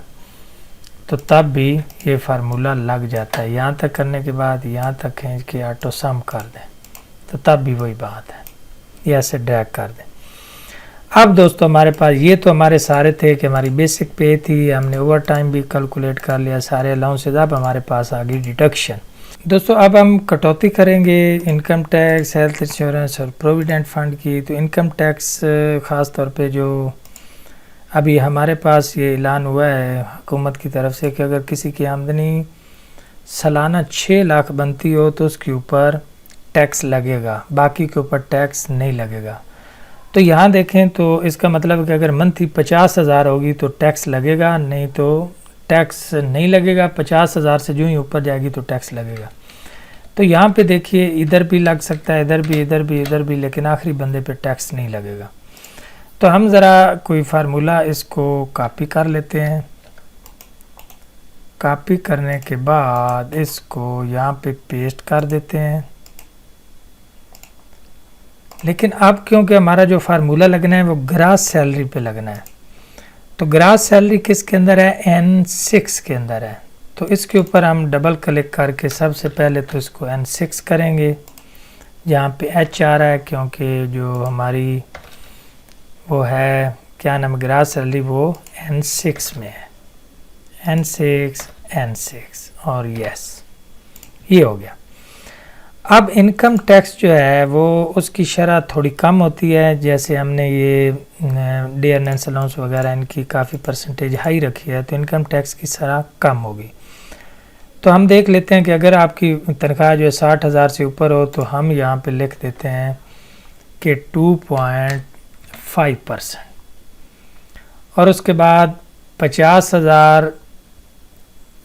A: तो तब भी ये फार्मूला लग जाता है। यहाँ तक करने के बाद यहाँ तक खींच के ऑटो सम कर दें तो तब भी वही बात है, ये ऐसे ड्रैग कर दें। अब दोस्तों हमारे पास ये तो हमारे सारे थे कि हमारी बेसिक पे थी, हमने ओवर टाइम भी कैलकुलेट कर लिया, सारे अलाउंसेज। अब हमारे पास आ गई डिडक्शन। दोस्तों अब हम कटौती करेंगे इनकम टैक्स, हेल्थ इंश्योरेंस और प्रोविडेंट फंड की। तो इनकम टैक्स ख़ास तौर पे जो अभी हमारे पास ये ऐलान हुआ है हुकूमत की तरफ से कि अगर किसी की आमदनी सालाना 6 लाख बनती हो तो उसके ऊपर टैक्स लगेगा, बाकी के ऊपर टैक्स नहीं लगेगा। तो यहाँ देखें तो इसका मतलब है कि अगर मंथली 50,000 होगी तो टैक्स लगेगा, नहीं तो टैक्स नहीं लगेगा। 50,000 से जो ही ऊपर जाएगी तो टैक्स लगेगा। तो यहाँ पे देखिए इधर भी लग सकता है, इधर भी, इधर भी, इधर भी, लेकिन आखिरी बंदे पे टैक्स नहीं लगेगा। तो हम ज़रा कोई फार्मूला इसको कॉपी कर लेते हैं। कॉपी करने के बाद इसको यहाँ पे पेस्ट कर देते हैं। लेकिन अब क्योंकि हमारा जो फार्मूला लगना है वो ग्रास सैलरी पे लगना है, तो ग्रास सैलरी किसके अंदर है, N6 के अंदर है। तो इसके ऊपर हम डबल क्लिक करके सबसे पहले तो इसको N6 करेंगे। यहाँ पे H आ रहा है क्योंकि जो हमारी वो है क्या नाम ग्रास सैलरी वो N6 में है, N6 और यस, ये हो गया। अब इनकम टैक्स जो है वो उसकी शरह थोड़ी कम होती है, जैसे हमने ये डियरनेस अलाउंस वगैरह इनकी काफ़ी परसेंटेज हाई रखी है तो इनकम टैक्स की शरह कम होगी। तो हम देख लेते हैं कि अगर आपकी तनख्वाह जो है 60,000 से ऊपर हो तो हम यहाँ पे लिख देते हैं कि 2.5%, और उसके बाद 50,000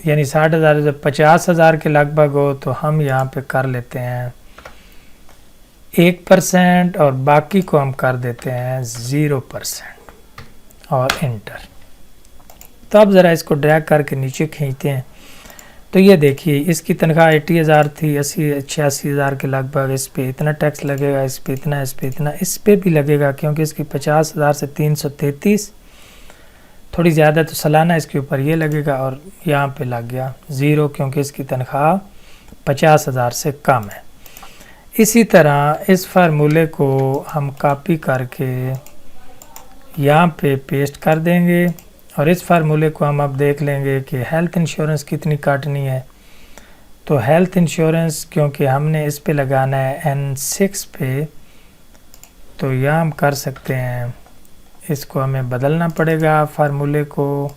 A: यानी 60,000 जब 50,000 के लगभग हो तो हम यहाँ पे कर लेते हैं 1% और बाकी को हम कर देते हैं 0% और इंटर। तो अब ज़रा इसको ड्रैग करके नीचे खींचते हैं तो ये देखिए इसकी तनख्वाह 80,000 थी, 86,000 के लगभग। इस पे इतना टैक्स लगेगा, इस पे इतना, इस पे इतना, इस पे भी लगेगा क्योंकि इसकी 50,000 से 333 थोड़ी ज़्यादा, तो सालाना इसके ऊपर ये लगेगा और यहाँ पे लग गया 0 क्योंकि इसकी तनख्वाह 50,000 से कम है। इसी तरह इस फार्मूले को हम कॉपी करके यहाँ पे पेस्ट कर देंगे और इस फार्मूले को हम अब देख लेंगे कि हेल्थ इंश्योरेंस कितनी काटनी है। तो हेल्थ इंश्योरेंस क्योंकि हमने इस पे लगाना है N6 पे, तो यहाँ हम कर सकते हैं, इसको हमें बदलना पड़ेगा फार्मूले को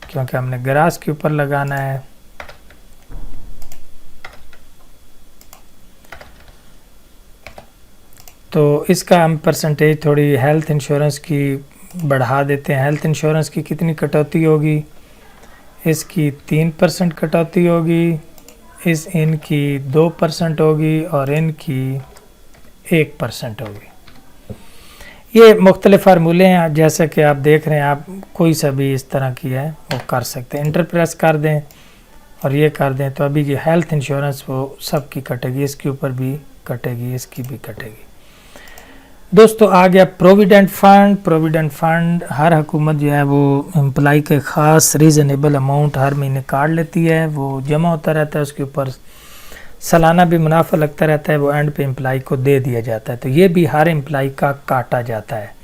A: क्योंकि हमने ग्रास के ऊपर लगाना है। तो इसका हम परसेंटेज थोड़ी हेल्थ इंश्योरेंस की बढ़ा देते हैं। हेल्थ इंश्योरेंस की कितनी कटौती होगी, इसकी 3% कटौती होगी, इनकी 2% होगी और इनकी 1% होगी। ये मुख्तलिफ फार्मूले हैं, जैसे कि आप देख रहे हैं, आप कोई सा भी इस तरह की है वो कर सकते हैं। इंटर प्रेस कर दें और ये कर दें तो अभी ये हेल्थ इंश्योरेंस वो सब की कटेगी, इसके ऊपर भी कटेगी, इसकी भी कटेगी। दोस्तों आ गया प्रोविडेंट फंड। प्रोविडेंट फंड हर हुकूमत जो है वो एम्प्लाई के ख़ास रीज़नेबल अमाउंट हर महीने काट लेती है, वो जमा होता रहता है, उसके ऊपर सालाना भी मुनाफा लगता रहता है, वो एंड पे एम्प्लाई को दे दिया जाता है। तो ये भी हर एम्प्लाई का काटा जाता है,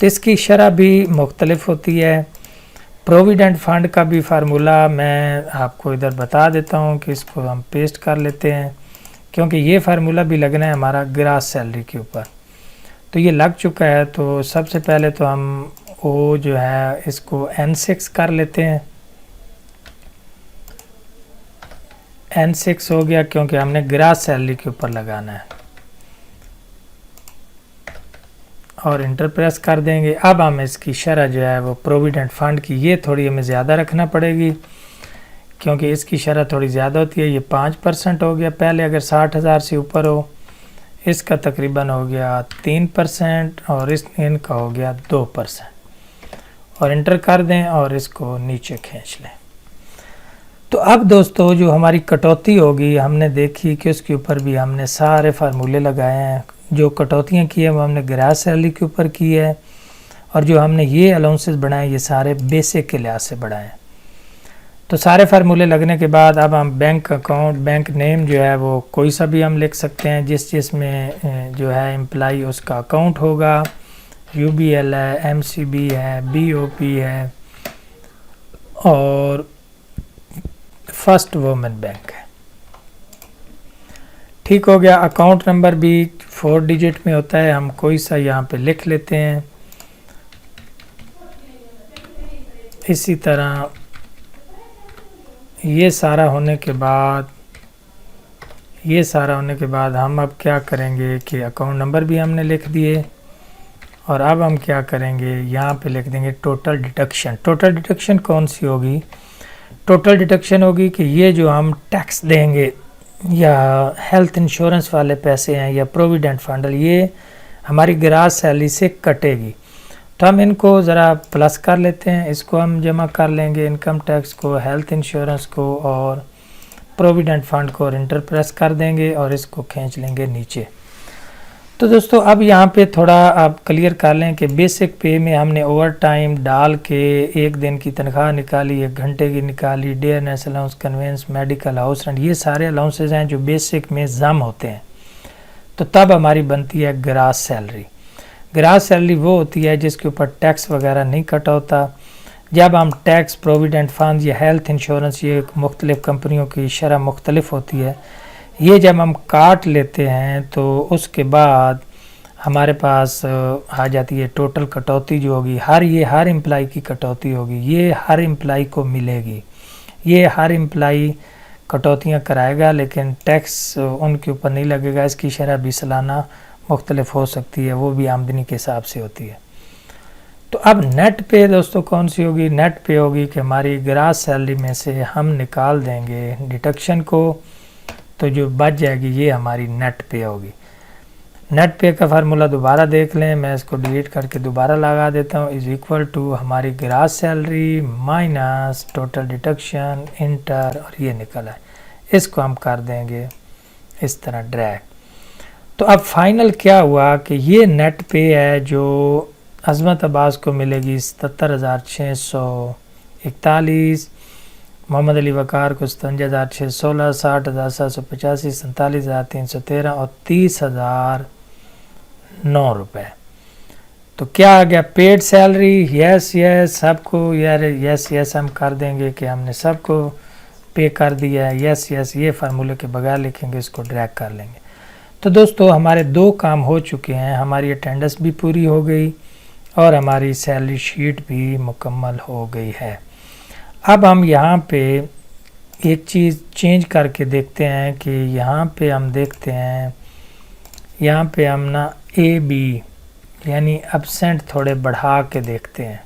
A: तो इसकी शरह भी मुख्तलिफ होती है। प्रोविडेंट फंड का भी फार्मूला मैं आपको इधर बता देता हूँ कि इसको हम पेस्ट कर लेते हैं, क्योंकि ये फार्मूला भी लगना है हमारा ग्रास सैलरी के ऊपर। तो ये लग चुका है, तो सबसे पहले तो हम वो जो है इसको N6 कर लेते हैं। N6 हो गया क्योंकि हमने ग्रास सैलरी के ऊपर लगाना है और इंटर प्रेस कर देंगे। अब हम इसकी शरह जो है वो प्रोविडेंट फंड की ये थोड़ी हमें ज़्यादा रखना पड़ेगी, क्योंकि इसकी शरह थोड़ी ज़्यादा होती है। ये 5% हो गया, पहले अगर 60,000 से ऊपर हो इसका तकरीबन हो गया 3% और इनका हो गया 2%। और इंटर कर दें और इसको नीचे खींच लें। तो अब दोस्तों जो हमारी कटौती होगी, हमने देखी कि उसके ऊपर भी हमने सारे फार्मूले लगाए हैं। जो कटौतियाँ की है वो हमने ग्रास सैलरी के ऊपर की है, और जो हमने ये अलाउंसेस बनाए ये सारे बेसिक के लिहाज से बढ़ाए। तो सारे फार्मूले लगने के बाद अब हम बैंक अकाउंट, बैंक नेम जो है वो कोई सा भी हम लिख सकते हैं, जिसमें जो है एम्प्लाई उसका अकाउंट होगा। UBL है, MCB है, BOP है और फर्स्ट वुमेन बैंक है। ठीक हो गया। अकाउंट नंबर भी 4 डिजिट में होता है, हम कोई सा यहाँ पे लिख लेते हैं। इसी तरह ये सारा होने के बाद हम अब क्या करेंगे कि अकाउंट नंबर भी हमने लिख दिए, और अब हम क्या करेंगे यहाँ पे लिख देंगे टोटल डिडक्शन। टोटल डिडक्शन कौन सी होगी? टोटल डिडक्शन होगी कि ये जो हम टैक्स देंगे या हेल्थ इंश्योरेंस वाले पैसे हैं या प्रोविडेंट फंड, ये हमारी ग्रास सैलरी से कटेगी। तो हम इनको ज़रा प्लस कर लेते हैं, इसको हम जमा कर लेंगे, इनकम टैक्स को, हेल्थ इंश्योरेंस को और प्रोविडेंट फंड को, और इंटर प्रेस कर देंगे और इसको खींच लेंगे नीचे। तो दोस्तों अब यहाँ पे थोड़ा आप क्लियर कर लें कि बेसिक पे में हमने ओवर टाइम डाल के 1 दिन की तनख्वाह निकाली, 1 घंटे की निकाली, dearness allowance, conveyance, medical, house rent, ये सारे अलाउंसेज हैं जो बेसिक में जम होते हैं। तो तब हमारी बनती है ग्रास सैलरी। ग्रास सैलरी वो होती है जिसके ऊपर टैक्स वगैरह नहीं कटा होता। जब हम टैक्स, प्रोविडेंट फंड या हेल्थ इंश्योरेंस, ये मुख्तलिफ कंपनियों की शरह मुख्तलिफ होती है, ये जब हम काट लेते हैं तो उसके बाद हमारे पास आ जाती है टोटल कटौती जो होगी। हर एम्प्लाई की कटौती होगी, ये हर एम्प्लाई को मिलेगी। ये हर एम्प्लाई कटौतियाँ कराएगा, लेकिन टैक्स उनके ऊपर नहीं लगेगा। इसकी शरह भी सालाना मुख्तलिफ हो सकती है, वो भी आमदनी के हिसाब से होती है। तो अब नेट पे दोस्तों कौन सी होगी? नेट पे होगी कि हमारी ग्रास सैलरी में से हम निकाल देंगे डिडक्शन को, तो जो बच जाएगी ये हमारी नेट पे होगी। नेट पे का फार्मूला दोबारा देख लें, मैं इसको डिलीट करके दोबारा लगा देता हूँ। इज़ इक्वल टू हमारी grass salary minus total deduction, inter, और ये निकला है। इसको हम कर देंगे इस तरह ड्रैग। तो अब फाइनल क्या हुआ कि ये नेट पे है जो अज़मत अब्बास को मिलेगी 77,641, मोहम्मद अली वकार को 57,616, 60,785, 47,313 और 30,009 रुपये। तो क्या आ गया? Paid salary. यस सबको यार यस हम कर देंगे कि हमने सबको पे कर दिया है। यस ये फार्मूले के बगैर लिखेंगे, इसको ड्रैग कर लेंगे। तो दोस्तों हमारे 2 काम हो चुके हैं, हमारी अटेंडेंस भी पूरी हो गई और हमारी सैलरी शीट भी मुकम्मल हो गई है। अब हम यहाँ पे एक चीज़ चेंज करके देखते हैं कि यहाँ पे हम देखते हैं, यहाँ पे हम ना AB यानी एब्सेंट थोड़े बढ़ा के देखते हैं।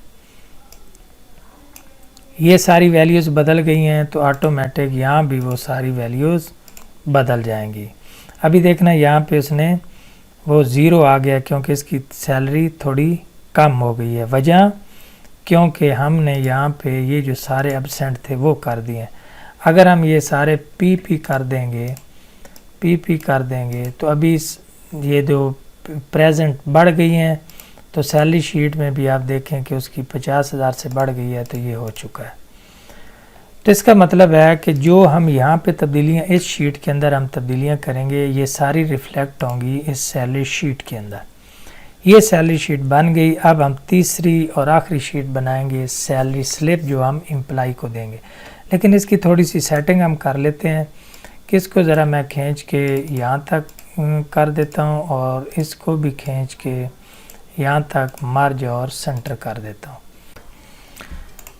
A: ये सारी वैल्यूज़ बदल गई हैं तो ऑटोमेटिक यहाँ भी वो सारी वैल्यूज़ बदल जाएंगी। अभी देखना यहाँ पे उसने वो ज़ीरो आ गया क्योंकि इसकी सैलरी थोड़ी कम हो गई है। वजह क्योंकि हमने यहाँ पे ये जो सारे एब्सेंट थे वो कर दिए। अगर हम ये सारे पी कर देंगे तो अभी ये जो प्रेजेंट बढ़ गई हैं तो सैलरी शीट में भी आप देखें कि उसकी 50,000 से बढ़ गई है, तो ये हो चुका है। तो इसका मतलब है कि जो हम यहाँ पे तब्दीलियाँ इस शीट के अंदर हम तब्दीलियाँ करेंगे ये सारी रिफ़्लेक्ट होंगी इस सैलरी शीट के अंदर। ये सैलरी शीट बन गई। अब हम तीसरी और आखिरी शीट बनाएंगे, सैलरी स्लिप, जो हम एम्प्लॉय को देंगे। लेकिन इसकी थोड़ी सी सेटिंग हम कर लेते हैं कि इसको ज़रा मैं खींच के यहाँ तक कर देता हूँ और इसको भी खींच के यहाँ तक मर्ज और सेंटर कर देता हूँ।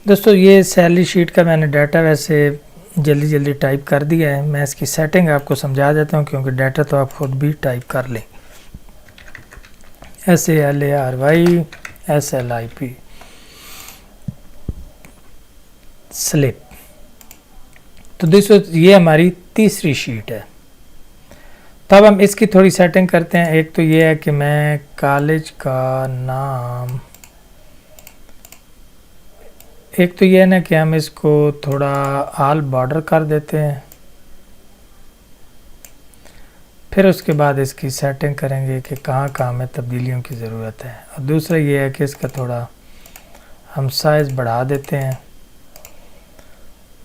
A: दोस्तों ये सैलरी शीट का मैंने डाटा वैसे जल्दी टाइप कर दिया है। मैं इसकी सेटिंग आपको समझा देता हूँ क्योंकि डाटा तो आप खुद भी टाइप कर लें। SALARY slip. तो दोस्तों ये हमारी तीसरी शीट है। तब हम इसकी थोड़ी सेटिंग करते हैं। एक तो ये है कि मैं कॉलेज का नाम, एक तो ये है ना कि हम इसको थोड़ा ऑल बॉर्डर कर देते हैं, फिर उसके बाद इसकी सेटिंग करेंगे कि कहाँ कहाँ में तब्दीलियों की ज़रूरत है। और दूसरा ये है कि इसका थोड़ा हम साइज़ बढ़ा देते हैं।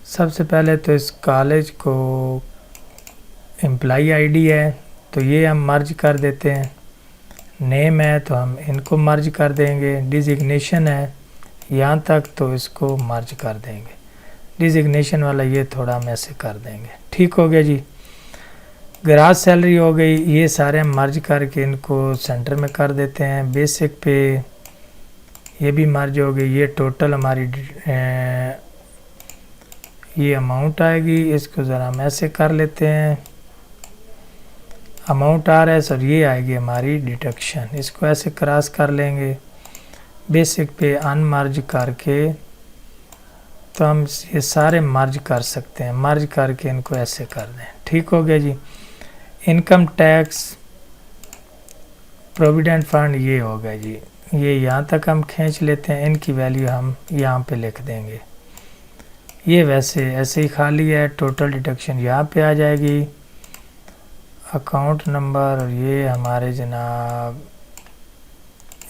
A: सबसे पहले तो इस कॉलेज को एम्प्लॉई आईडी है तो ये हम मर्ज कर देते हैं। नेम है तो हम इनको मर्ज कर देंगे। डिजिग्नेशन है यहाँ तक तो इसको मर्ज कर देंगे। डिजिग्नेशन वाला ये थोड़ा हम ऐसे कर देंगे। ठीक हो गया जी। ग्रास सैलरी हो गई। ये सारे हम मर्ज करके इनको सेंटर में कर देते हैं। बेसिक पे ये भी मर्ज हो गई। ये टोटल हमारी ये अमाउंट आएगी। इसको ज़रा हम ऐसे कर लेते हैं। अमाउंट आ रहा है सर, ये आएगी हमारी डिडक्शन। इसको ऐसे क्रॉस कर लेंगे। बेसिक पे अनमर्ज करके तो हम ये सारे मर्ज कर सकते हैं। मर्ज करके इनको ऐसे कर दें। ठीक हो गया जी। इनकम टैक्स, प्रोविडेंट फंड ये हो गया जी। ये यहाँ तक हम खींच लेते हैं। इनकी वैल्यू हम यहाँ पे लिख देंगे। ये वैसे ऐसे ही खाली है। टोटल डिडक्शन यहाँ पे आ जाएगी। अकाउंट नंबर और ये हमारे जनाब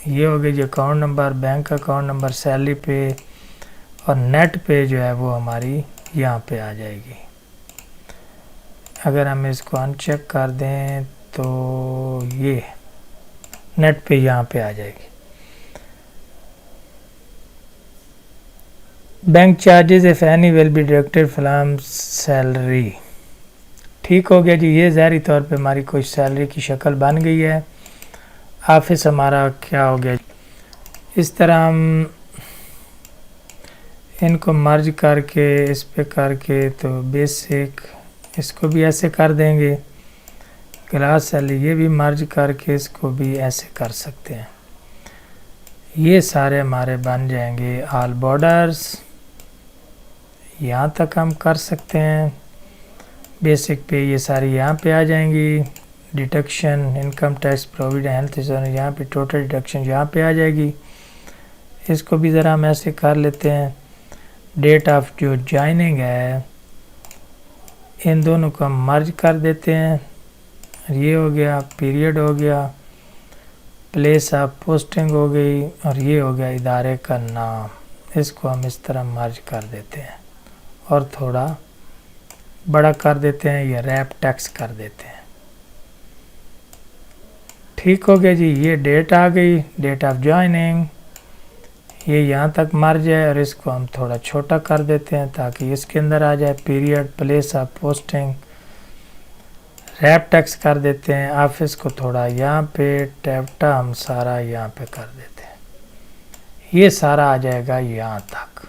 A: ये हो गई जी account number, bank account number, salary pay और नेट पे जो है वो हमारी यहाँ पे आ जाएगी। अगर हम इसको अनचेक कर दें तो ये नेट पे यहाँ पे आ जाएगी। Bank charges if any will be deducted from salary. ठीक हो गया जी। ये ज़ाहिरी तौर पे हमारी कोई सैलरी की शक्ल बन गई है। ऑफिस हमारा क्या हो गया। इस तरह हम इनको मर्ज करके इस पे करके तो बेसिक इसको भी ऐसे कर देंगे। ग्रास सैलरी ये भी मर्ज करके इसको भी ऐसे कर सकते हैं। ये सारे हमारे बन जाएंगे। ऑल बॉर्डर्स यहाँ तक हम कर सकते हैं। बेसिक पे ये सारी यहाँ पे आ जाएंगी। Deduction, income tax, provident, health insurance, यहाँ पे टोटल डिडक्शन यहाँ पे आ जाएगी। इसको भी ज़रा हम ऐसे कर लेते हैं। डेट ऑफ जो ज्वाइनिंग है इन दोनों को हम मर्ज कर देते हैं। ये हो गया, पीरियड हो गया, प्लेस ऑफ पोस्टिंग हो गई और ये हो गया इदारे का नाम। इसको हम इस तरह मर्ज कर देते हैं और थोड़ा बड़ा कर देते हैं। ये रैप टैक्स कर देते हैं। ठीक हो गया जी। ये डेट आ गई, डेट ऑफ ज्वाइनिंग। ये यहाँ तक मर्ज है और इसको हम थोड़ा छोटा कर देते हैं ताकि इसके अंदर आ जाए। Period, place of posting, wrap text कर देते हैं। ऑफिस को थोड़ा यहाँ पे टैप्टा हम सारा यहाँ पे कर देते हैं। ये सारा आ जाएगा यहाँ तक।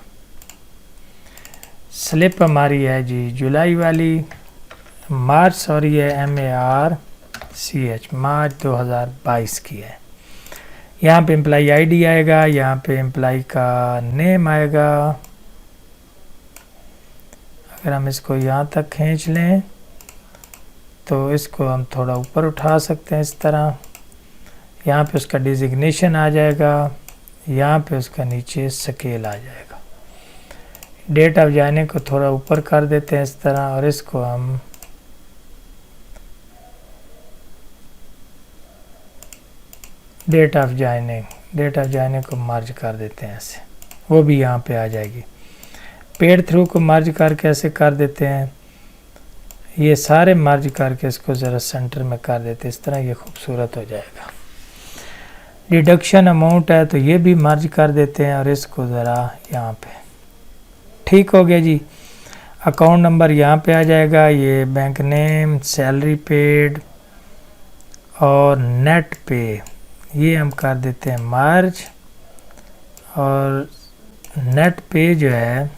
A: स्लिप हमारी है जी जुलाई वाली, मार्च और ये MARCH मार्च 2022 की है। यहाँ पे एम्प्लाई आईडी आएगा, यहाँ पे एम्प्लाई का नेम आएगा। अगर हम इसको यहाँ तक खींच लें तो इसको हम थोड़ा ऊपर उठा सकते हैं इस तरह। यहाँ पे उसका डिजिग्नेशन आ जाएगा, यहाँ पे उसका नीचे स्केल आ जाएगा। डेट ऑफ जॉइनिंग को थोड़ा ऊपर कर देते हैं इस तरह, और इसको हम डेट ऑफ जॉइनिंग को मर्ज कर देते हैं ऐसे, वो भी यहाँ पे आ जाएगी। पेड थ्रू को मर्ज करके ऐसे कर देते हैं, ये सारे मर्ज करके इसको ज़रा सेंटर में कर देते हैं इस तरह, ये खूबसूरत हो जाएगा। डिडक्शन अमाउंट है तो ये भी मर्ज कर देते हैं और इसको ज़रा यहाँ पे, ठीक हो गया जी। अकाउंट नंबर यहाँ पे आ जाएगा, ये बैंक नेम, सैलरी पेड और नेट पे, ये हम कर देते हैं मर्ज। और नेट पे जो है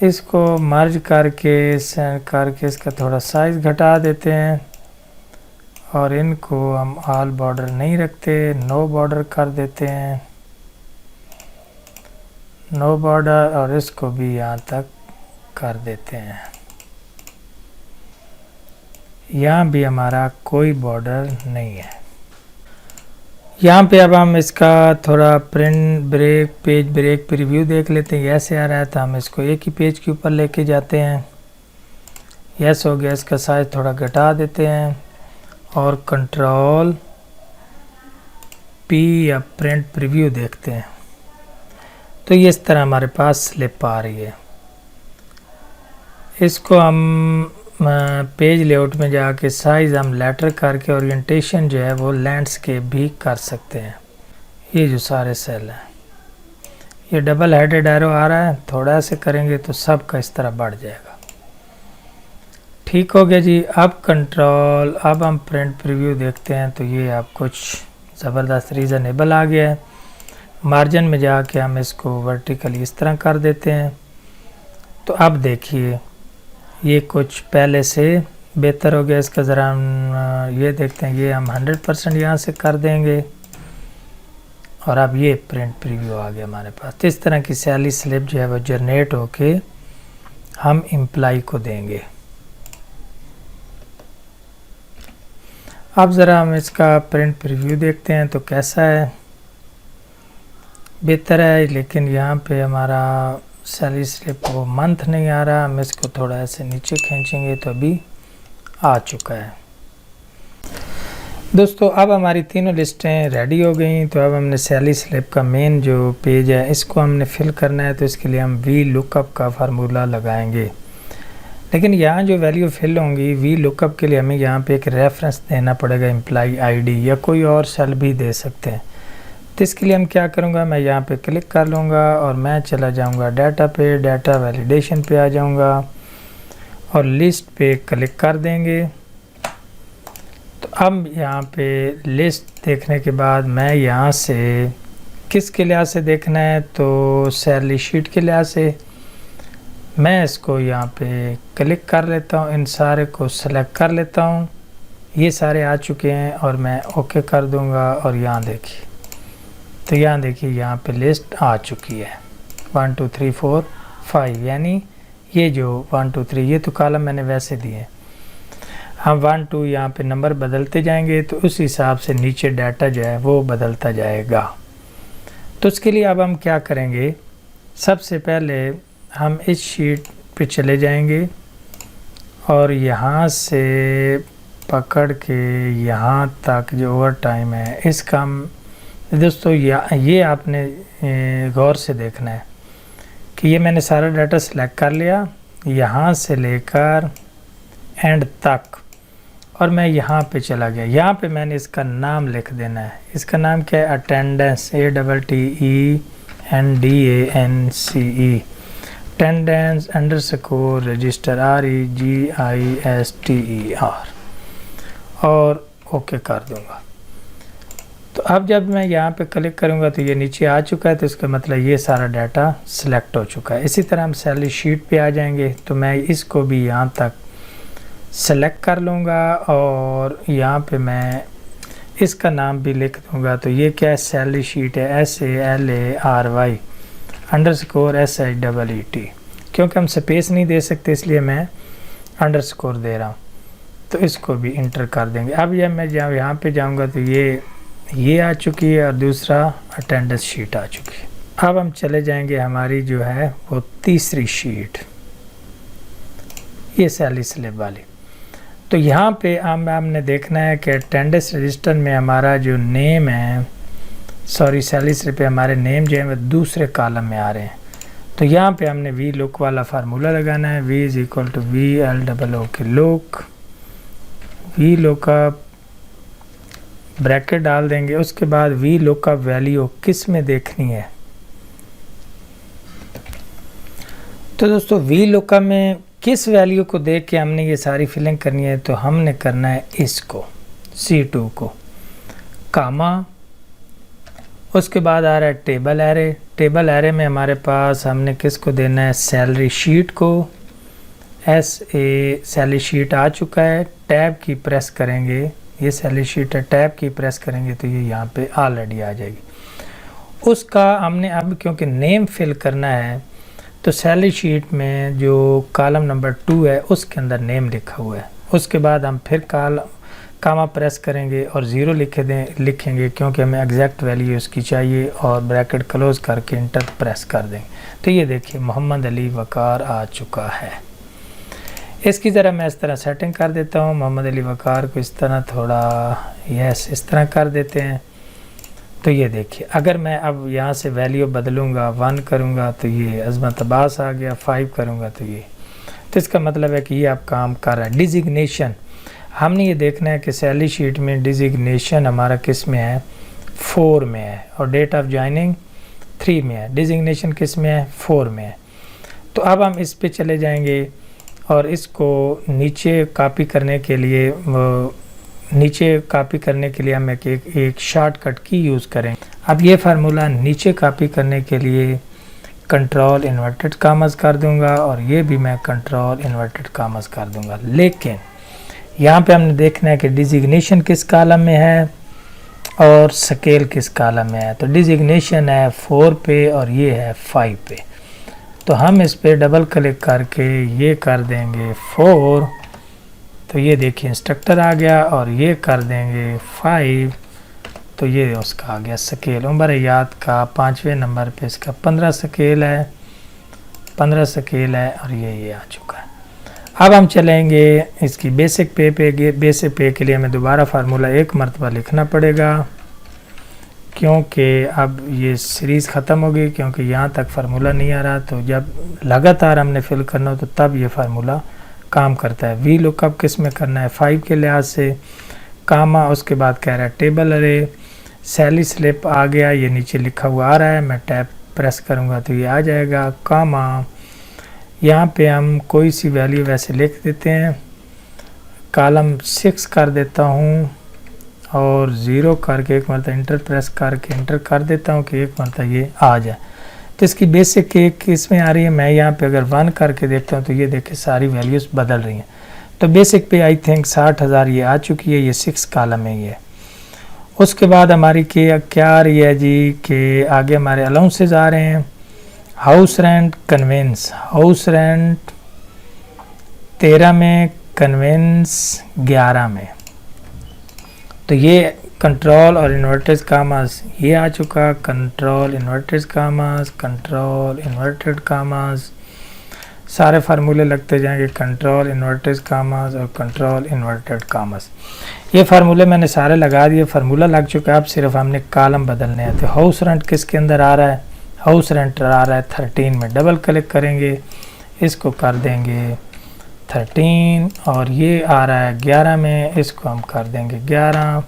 A: इसको मर्ज करके इसका थोड़ा साइज़ घटा देते हैं, और इनको हम ऑल बॉर्डर नहीं रखते, नो बॉर्डर कर देते हैं, नो बॉर्डर, और इसको भी यहाँ तक कर देते हैं। यहाँ भी हमारा कोई बॉर्डर नहीं है। यहाँ पे अब हम इसका थोड़ा print break, page break preview देख लेते हैं। ऐसे आ रहा है तो हम इसको एक ही पेज के ऊपर लेके जाते हैं। यस हो गया, इसका साइज थोड़ा घटा देते हैं और कंट्रोल पी या प्रिंट प्रीव्यू देखते हैं तो ये इस तरह हमारे पास स्लिप आ रही है। इसको हम पेज लेआउट में जाके साइज़ हम लेटर करके ओरिएंटेशन जो है वो लैंडस्केप भी कर सकते हैं। ये जो सारे सेल हैं, ये डबल हेडेड एरो आ रहा है, थोड़ा से करेंगे तो सब का इस तरह बढ़ जाएगा। ठीक हो गया जी। अब अब हम प्रिंट प्रीव्यू देखते हैं तो ये आप कुछ ज़बरदस्त रीज़नेबल आ गया है। मार्जिन में जाके हम इसको वर्टिकली इस तरह कर देते हैं तो अब देखिए ये कुछ पहले से बेहतर हो गया। इसका ज़रा हम ये देखते हैं, ये हम 100% यहाँ से कर देंगे और अब ये प्रिंट प्रीव्यू आ गया हमारे पास। तो इस तरह की सैलरी स्लिप जो है वो जनरेट होके हम एम्प्लाई को देंगे। अब ज़रा हम इसका प्रिंट प्रीव्यू देखते हैं तो कैसा है, बेहतर है, लेकिन यहाँ पे हमारा सैलरी स्लिप वो मंथ नहीं आ रहा। हम इसको थोड़ा ऐसे नीचे खींचेंगे तो अभी आ चुका है। दोस्तों अब हमारी तीनों लिस्टें रेडी हो गई। तो अब हमने सैलरी स्लिप का मेन जो पेज है इसको हमने फिल करना है, तो इसके लिए हम वी लुकअप का फार्मूला लगाएंगे। लेकिन यहाँ जो वैल्यू फिल होंगी वी लुकअप के लिए हमें यहाँ पे एक रेफरेंस देना पड़ेगा, एम्प्लाई आईडी या कोई और सेल भी दे सकते हैं। तो इसके लिए हम क्या करूँगा, मैं यहाँ पे क्लिक कर लूँगा और मैं चला जाऊँगा डाटा पे, डाटा वैलिडेशन पे आ जाऊँगा और लिस्ट पे क्लिक कर देंगे। तो अब यहाँ पे लिस्ट देखने के बाद मैं यहाँ से किसके लिहाज से देखना है, तो सैलरी शीट के लिहाज से मैं इसको यहाँ पे क्लिक कर लेता हूँ, इन सारे को सेलेक्ट कर लेता हूँ। ये सारे आ चुके हैं और मैं ओके कर दूँगा और यहाँ देखिए, तो यहाँ देखिए यहाँ पे लिस्ट आ चुकी है 1 2 3 4 5, यानी ये जो 1 2 3 ये तो कॉलम मैंने वैसे दिए, हम 1 2 यहाँ पे नंबर बदलते जाएंगे तो उस हिसाब से नीचे डाटा जो है वो बदलता जाएगा। तो उसके लिए अब हम क्या करेंगे, सबसे पहले हम इस शीट पे चले जाएंगे और यहाँ से पकड़ के यहाँ तक जो ओवर टाइम है इसका हम दोस्तों ये आपने गौर से देखना है कि ये मैंने सारा डाटा सेलेक्ट कर लिया यहाँ से लेकर एंड तक, और मैं यहाँ पे चला गया। यहाँ पे मैंने इसका नाम लिख देना है। इसका नाम क्या है, attendance, ATTENDANCE, attendance underscore register REGISTER, और ओके कर दूँगा। तो अब जब मैं यहाँ पे क्लिक करूँगा तो ये नीचे आ चुका है, तो इसका मतलब ये सारा डाटा सिलेक्ट हो चुका है। इसी तरह हम सैलरी शीट पे आ जाएंगे तो मैं इसको भी यहाँ तक सेलेक्ट कर लूँगा और यहाँ पे मैं इसका नाम भी लिख दूंगा। तो ये क्या है, सैलरी शीट है, SALARY _SHEET। क्योंकि हम स्पेस नहीं दे सकते इसलिए मैं अंडरस्कोर दे रहा हूँ। तो इसको भी इंटर कर देंगे। अब जब मैं यहाँ पे जाऊँगा तो ये आ चुकी है और दूसरा अटेंडेंस शीट आ चुकी है। अब हम चले जाएंगे हमारी जो है वो तीसरी शीट, ये सैलरी स्लिप वाली। तो यहाँ पे हमने देखना है कि अटेंडेंस रजिस्टर में हमारा जो नेम है, सॉरी सैलरी स्लिप पे हमारे नेम जो है वो दूसरे कॉलम में आ रहे हैं। तो यहाँ पे हमने वी लुक वाला फार्मूला लगाना है, V = VLOO के लुक, वी लुकअप ब्रैकेट डाल देंगे। उसके बाद वी लुकअप वैल्यू किस में देखनी है, तो दोस्तों वी लुकअप में किस वैल्यू को देख के हमने ये सारी फिलिंग करनी है। तो हमने करना है इसको C2 को कामा, उसके बाद आ रहा है टेबल एरे। टेबल एरे में हमारे पास हमने किसको देना है, सैलरी शीट को। सैलरी शीट आ चुका है, टैब की प्रेस करेंगे, ये सैलरी शीट है, टैब की प्रेस करेंगे तो ये यहाँ पे ऑलरेडी आ जाएगी। उसका हमने अब क्योंकि नेम फिल करना है तो सैलरी शीट में जो कॉलम नंबर 2 है उसके अंदर नेम लिखा हुआ है। उसके बाद हम फिर कामा प्रेस करेंगे और 0 लिखेंगे क्योंकि हमें एग्जैक्ट वैल्यू उसकी चाहिए, और ब्रैकेट क्लोज करके इंटर प्रेस कर देंगे। तो ये देखिए मोहम्मद अली वकार आ चुका है। इसकी ज़रा मैं इस तरह सेटिंग कर देता हूँ, मोहम्मद अली वकार को इस तरह थोड़ा इस तरह कर देते हैं। तो ये देखिए अगर मैं अब यहाँ से वैल्यू बदलूँगा, 1 करूँगा तो ये अज़मत अब्बास आ गया, 5 करूँगा तो ये। तो इसका मतलब है कि ये आप काम कर रहा है। डिजिग्नेशन हमने ये देखना है कि सैलरी शीट में डिजिग्नेशन हमारा किस में है, 4 में है, और डेट ऑफ ज्वाइनिंग 3 में है। डिजिग्नेशन किस में है, 4 में है। तो अब हम इस पे चले जाएंगे और इसको नीचे कॉपी करने के लिए हम एक शॉर्टकट की यूज़ करें। अब ये फार्मूला नीचे कॉपी करने के लिए कंट्रोल इन्वर्टेड कामस कर दूंगा और ये भी मैं कंट्रोल इन्वर्टेड कामस कर दूंगा। लेकिन यहाँ पे हमने देखना है कि डिजिग्नेशन किस कॉलम में है और स्केल किस कॉलम में है। तो डिजिग्नेशन है 4 पे और ये है 5 पे। तो हम इस पे डबल क्लिक करके ये कर देंगे 4, तो ये देखिए इंस्ट्रक्टर आ गया, और ये कर देंगे 5 तो ये उसका आ गया स्केल। उम्र याद का 5वें नंबर पे इसका 15 स्केल है, 15 स्केल है, और ये आ चुका है। अब हम चलेंगे इसकी बेसिक पे बेसिक पे के लिए हमें दोबारा फार्मूला एक मरतबा लिखना पड़ेगा क्योंकि अब ये सीरीज़ ख़त्म हो गई, क्योंकि यहाँ तक फार्मूला नहीं आ रहा। तो जब लगातार हमने फिल करना हो तो तब ये फार्मूला काम करता है। वी लुकअप किस में करना है, 5 के लिहाज से, कामा, उसके बाद कह रहा है टेबल अरे, सैलरी स्लिप आ गया, ये नीचे लिखा हुआ आ रहा है, मैं टैब प्रेस करूँगा तो ये आ जाएगा, कामा, यहाँ पे हम कोई सी वैल्यू वैसे लिख देते हैं, कॉलम 6 कर देता हूँ और 0 करके एक मरतबा इंटर प्रेस करके इंटर कर देता हूँ कि एक मरतबा ये आ जाए। तो इसकी बेसिक एक इसमें आ रही है, मैं यहाँ पे अगर 1 करके देखता हूँ तो ये देखिए सारी वैल्यूज़ बदल रही हैं। तो बेसिक पे आई थिंक 60,000 ये आ चुकी है, ये 6 कॉलम में ये। उसके बाद हमारी क्या आ रही है जी कि आगे हमारे अलाउंसेज आ रहे हैं, house rent conveyance, house rent 13 में, कन्वेंस 11 में। तो ये कंट्रोल और इन्वर्टेड कामास ये आ चुका, कंट्रोल इन्वर्टेड कामास, कंट्रोल इन्वर्टेड कामास, सारे फार्मूले लगते जाएंगे, कंट्रोल इन्वर्टेड कामास और कंट्रोल इन्वर्टेड कामास। ये फार्मूले मैंने सारे लगा दिए, फार्मूला लग चुका है, अब सिर्फ हमने कॉलम बदलने हैं। तो हाउस रेंट किसके अंदर आ रहा है, हाउस रेंट आ रहा है 13 में, डबल क्लिक करेंगे, इसको कर देंगे 13, और ये आ रहा है 11 में, इसको हम कर देंगे 11।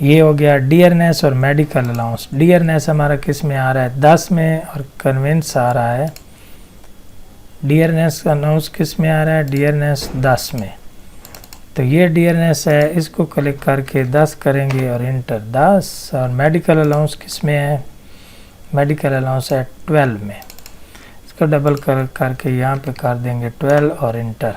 A: ये हो गया डियरनेस और मेडिकल अलाउंस। डियरनेस हमारा किस में आ रहा है, 10 में, और कन्वेंस आ रहा है, डियरनेस अलाउंस किस में आ रहा है, डियरनेस 10 में। तो ये डियरनेस है, इसको क्लिक करके 10 करेंगे और इंटर 10, और मेडिकल अलाउंस किस में है, मेडिकल अलाउंस है 12 में, इसको डबल क्लिक करके यहाँ पे कर देंगे 12 और इंटर।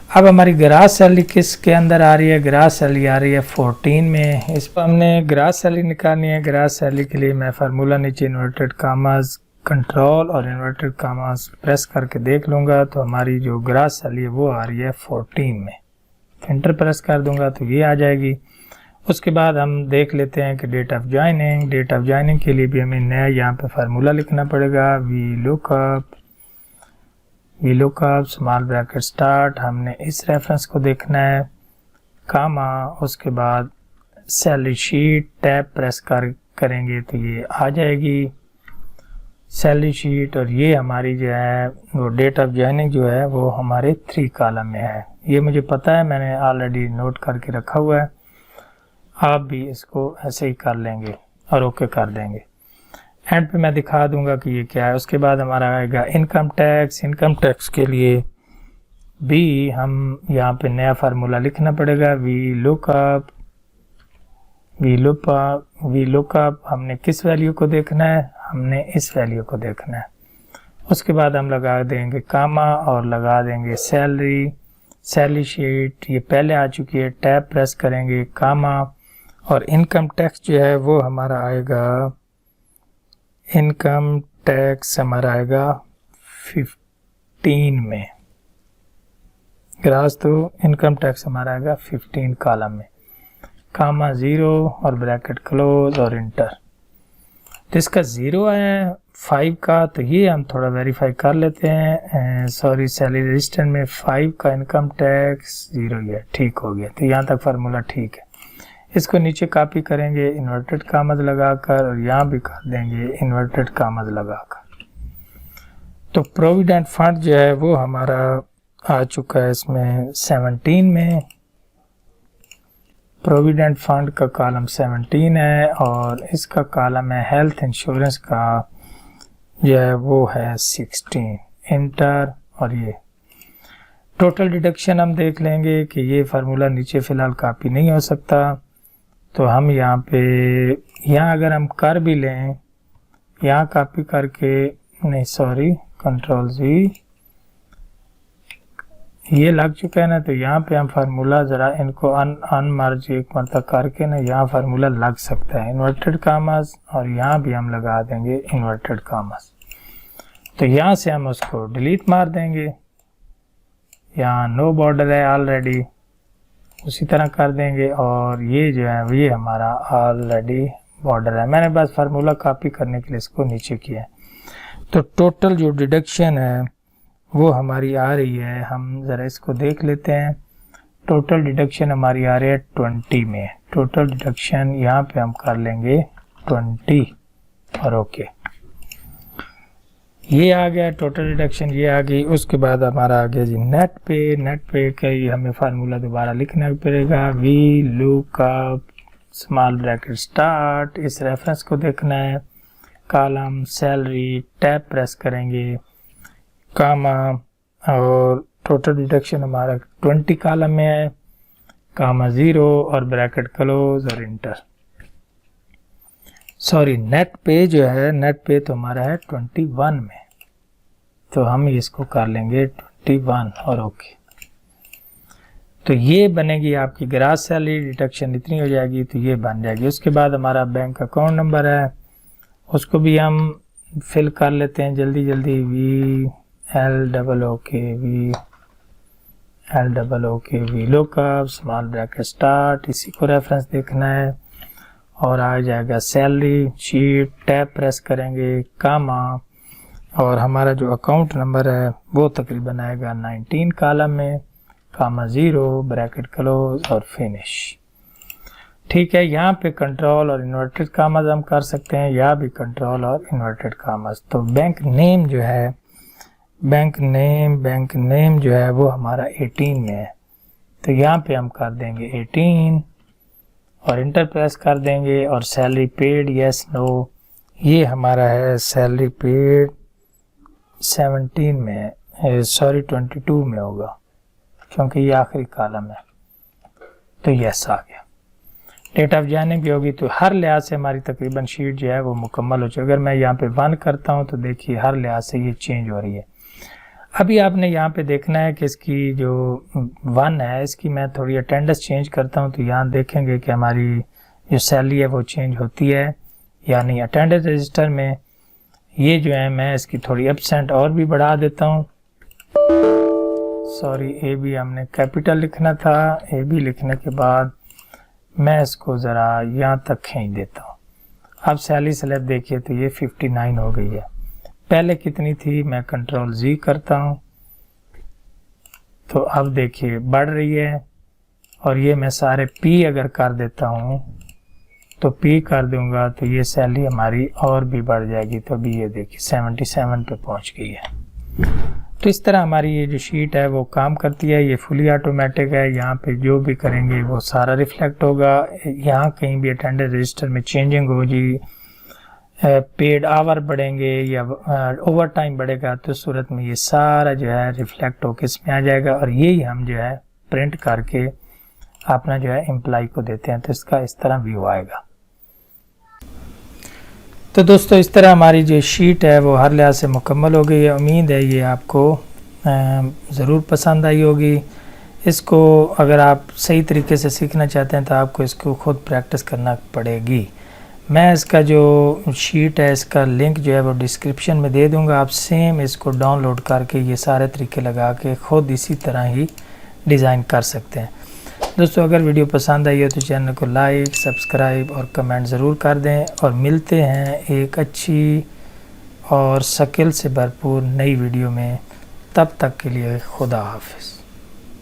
A: अब हमारी ग्रास सैलरी किसके अंदर आ रही है? ग्रास सैलरी आ रही है 14 में। इस पर हमने ग्रास सैलरी निकालनी है। ग्रास सैलरी के लिए मैं फार्मूला नीचे इन्वर्टेड कामास कंट्रोल और इन्वर्टेड कामास प्रेस करके देख लूँगा तो हमारी जो ग्रास सैलरी है वो आ रही है 14 में। एंटर प्रेस कर दूंगा तो ये आ जाएगी। उसके बाद हम देख लेते हैं कि date of joining. Date of joining के लिए भी हमें नया यहाँ पे फार्मूला लिखना पड़ेगा। V lookup small bracket start, हमने इस रेफरेंस को देखना है, कामा, उसके बाद सैलरी शीट टैब प्रेस करेंगे तो ये आ जाएगी सैलरी शीट। और ये हमारी जो है वो डेट ऑफ ज्वाइनिंग जो है वो हमारे 3 कॉलम में है। ये मुझे पता है, मैंने ऑलरेडी नोट करके रखा हुआ है। आप भी इसको ऐसे ही कर लेंगे और ओके कर देंगे। एंड पे मैं दिखा दूंगा कि ये क्या है। उसके बाद हमारा आएगा इनकम टैक्स। इनकम टैक्स के लिए भी हम यहाँ पे नया फार्मूला लिखना पड़ेगा। वी लुकअप हमने किस वैल्यू को देखना है? हमने इस वैल्यू को देखना है। उसके बाद हम लगा देंगे कामा और लगा देंगे सैलरी शीट, ये पहले आ चुकी है, टैब प्रेस करेंगे, कामा, और इनकम टैक्स जो है वो हमारा आएगा, इनकम टैक्स हमारा आएगा 15 में। ग्रास तो इनकम टैक्स हमारा आएगा 15 कॉलम में, कामा 0 और ब्रैकेट क्लोज और इंटर। तो इसका 0 है 5 का, तो ये हम थोड़ा वेरीफाई कर लेते हैं। सॉरी, सैलरी रजिस्टर में 5 का इनकम टैक्स 0 ही है, ठीक हो गया। तो यहाँ तक फार्मूला ठीक है। इसको नीचे कॉपी करेंगे इन्वर्टेड कामज लगाकर और यहाँ भी कर देंगे इन्वर्टेड कामज लगाकर। तो प्रोविडेंट फंड जो है वो हमारा आ चुका है इसमें 17 में। प्रोविडेंट फंड का कॉलम 17 है और इसका कॉलम है हेल्थ इंश्योरेंस का जो है वो है 16। इंटर। और ये टोटल डिडक्शन हम देख लेंगे कि ये फार्मूला नीचे फ़िलहाल कॉपी नहीं हो सकता, तो हम यहाँ पे अगर हम कर भी लें, यहाँ कॉपी करके, नहीं सॉरी, कंट्रोल जी, ये लग चुका है ना, तो यहाँ पे हम फार्मूला ज़रा इनको अनमर्ज एक मरतबा करके ना यहाँ फार्मूला लग सकता है इन्वर्टेड कामास, और यहाँ भी हम लगा देंगे इन्वर्टेड कामास। तो यहाँ से हम उसको डिलीट मार देंगे। यहाँ नो बॉर्डर है ऑलरेडी, उसी तरह कर देंगे। और ये जो है ये हमारा ऑलरेडी बॉर्डर है, मैंने बस फार्मूला कॉपी करने के लिए इसको नीचे किया है। तो टोटल जो डिडक्शन है वो हमारी आ रही है, हम ज़रा इसको देख लेते हैं। टोटल डिडक्शन हमारी आ रही है 20 में। टोटल डिडक्शन यहाँ पे हम कर लेंगे 20 और ओके, ये आ गया टोटल डिडक्शन, ये आ गई। उसके बाद हमारा आ गया जी नेट पे। नेट पे का ही हमें फार्मूला दोबारा लिखना पड़ेगा। V lookup small bracket start, इस रेफरेंस को देखना है, कॉलम सैलरी टैब प्रेस करेंगे, कामा, और टोटल डिडक्शन हमारा 20 कॉलम में है, कामा 0 और ब्रैकेट क्लोज और इंटर। सॉरी, नेट पे जो है, नेट पे तो हमारा है 21 में, तो हम इसको कर लेंगे 21 और ओके। तो ये बनेगी आपकी ग्रास सैलरी, डिडक्शन इतनी हो जाएगी तो ये बन जाएगी। उसके बाद हमारा बैंक अकाउंट नंबर है, उसको भी हम फिल कर लेते हैं जल्दी जल्दी। V lookup small bracket start, इसी को रेफरेंस देखना है, और आ जाएगा सैलरी शीट टैब प्रेस करेंगे, कामा, और हमारा जो अकाउंट नंबर है वो तकरीबन आएगा 19 कॉलम में, कामा 0 ब्रैकेट क्लोज और फिनिश। ठीक है, यहाँ पे कंट्रोल और इन्वर्टेड कामाज हम कर सकते हैं, यहाँ भी कंट्रोल और इन्वर्टेड कामाज। तो बैंक नेम जो है, बैंक नेम जो है वो हमारा 18 में है, तो यहाँ पे हम कर देंगे 18 और इंटर प्रेस कर देंगे। और सैलरी पेड यस नो, ये हमारा है सैलरी पेड 17 में, सॉरी 22 में होगा क्योंकि ये आखिरी कॉलम है, तो यस आ गया। डेट ऑफ ज्वाइनिंग भी होगी, तो हर लिहाज से हमारी तकरीबन शीट जो है वो मुकम्मल हो चुकी है। अगर मैं यहाँ पे 1 करता हूँ तो देखिए हर लिहाज से ये चेंज हो रही है। अभी आपने यहाँ पे देखना है कि इसकी जो 1 है इसकी मैं थोड़ी अटेंडेंस चेंज करता हूँ, तो यहाँ देखेंगे कि हमारी जो सैलरी है वो चेंज होती है या नहीं। अटेंडेंस रजिस्टर में ये जो है मैं इसकी थोड़ी एब्सेंट और भी बढ़ा देता हूँ। सॉरी, ए बी हमने कैपिटल लिखना था। ए बी लिखने के बाद मैं इसको ज़रा यहाँ तक खींच देता हूँ। अब सैलरी स्लिप देखिए तो ये 59 हो गई है। पहले कितनी थी, मैं कंट्रोल जी करता हूँ तो अब देखिए बढ़ रही है। और ये मैं सारे पी अगर कर देता हूँ तो पी कर दूंगा तो ये सैलरी हमारी और भी बढ़ जाएगी। तो अभी ये देखिए 77 पे पहुँच गई है। तो इस तरह हमारी ये जो शीट है वो काम करती है। ये फुली ऑटोमेटिक है। यहाँ पे जो भी करेंगे वो सारा रिफ्लेक्ट होगा। यहाँ कहीं भी अटेंडेंस रजिस्टर में चेंजिंग होगी, पेड आवर बढ़ेंगे या ओवर टाइम बढ़ेगा, तो इस सूरत में ये सारा जो है रिफ्लेक्ट होकर इसमें आ जाएगा। और यही हम जो है प्रिंट करके अपना जो है एम्प्लॉय को देते हैं, तो इसका इस तरह व्यू आएगा। तो दोस्तों इस तरह हमारी जो शीट है वो हर लिहाज से मुकम्मल हो गई है। उम्मीद है ये आपको ज़रूर पसंद आई होगी। इसको अगर आप सही तरीके से सीखना चाहते हैं तो आपको इसको खुद प्रैक्टिस करना पड़ेगी। मैं इसका जो शीट है इसका लिंक जो है वो डिस्क्रिप्शन में दे दूंगा। आप सेम इसको डाउनलोड करके ये सारे तरीके लगा के ख़ुद इसी तरह ही डिज़ाइन कर सकते हैं। दोस्तों अगर वीडियो पसंद आई हो तो चैनल को लाइक, सब्सक्राइब और कमेंट ज़रूर कर दें। और मिलते हैं एक अच्छी और स्किल से भरपूर नई वीडियो में। तब तक के लिए खुदा हाफिज़।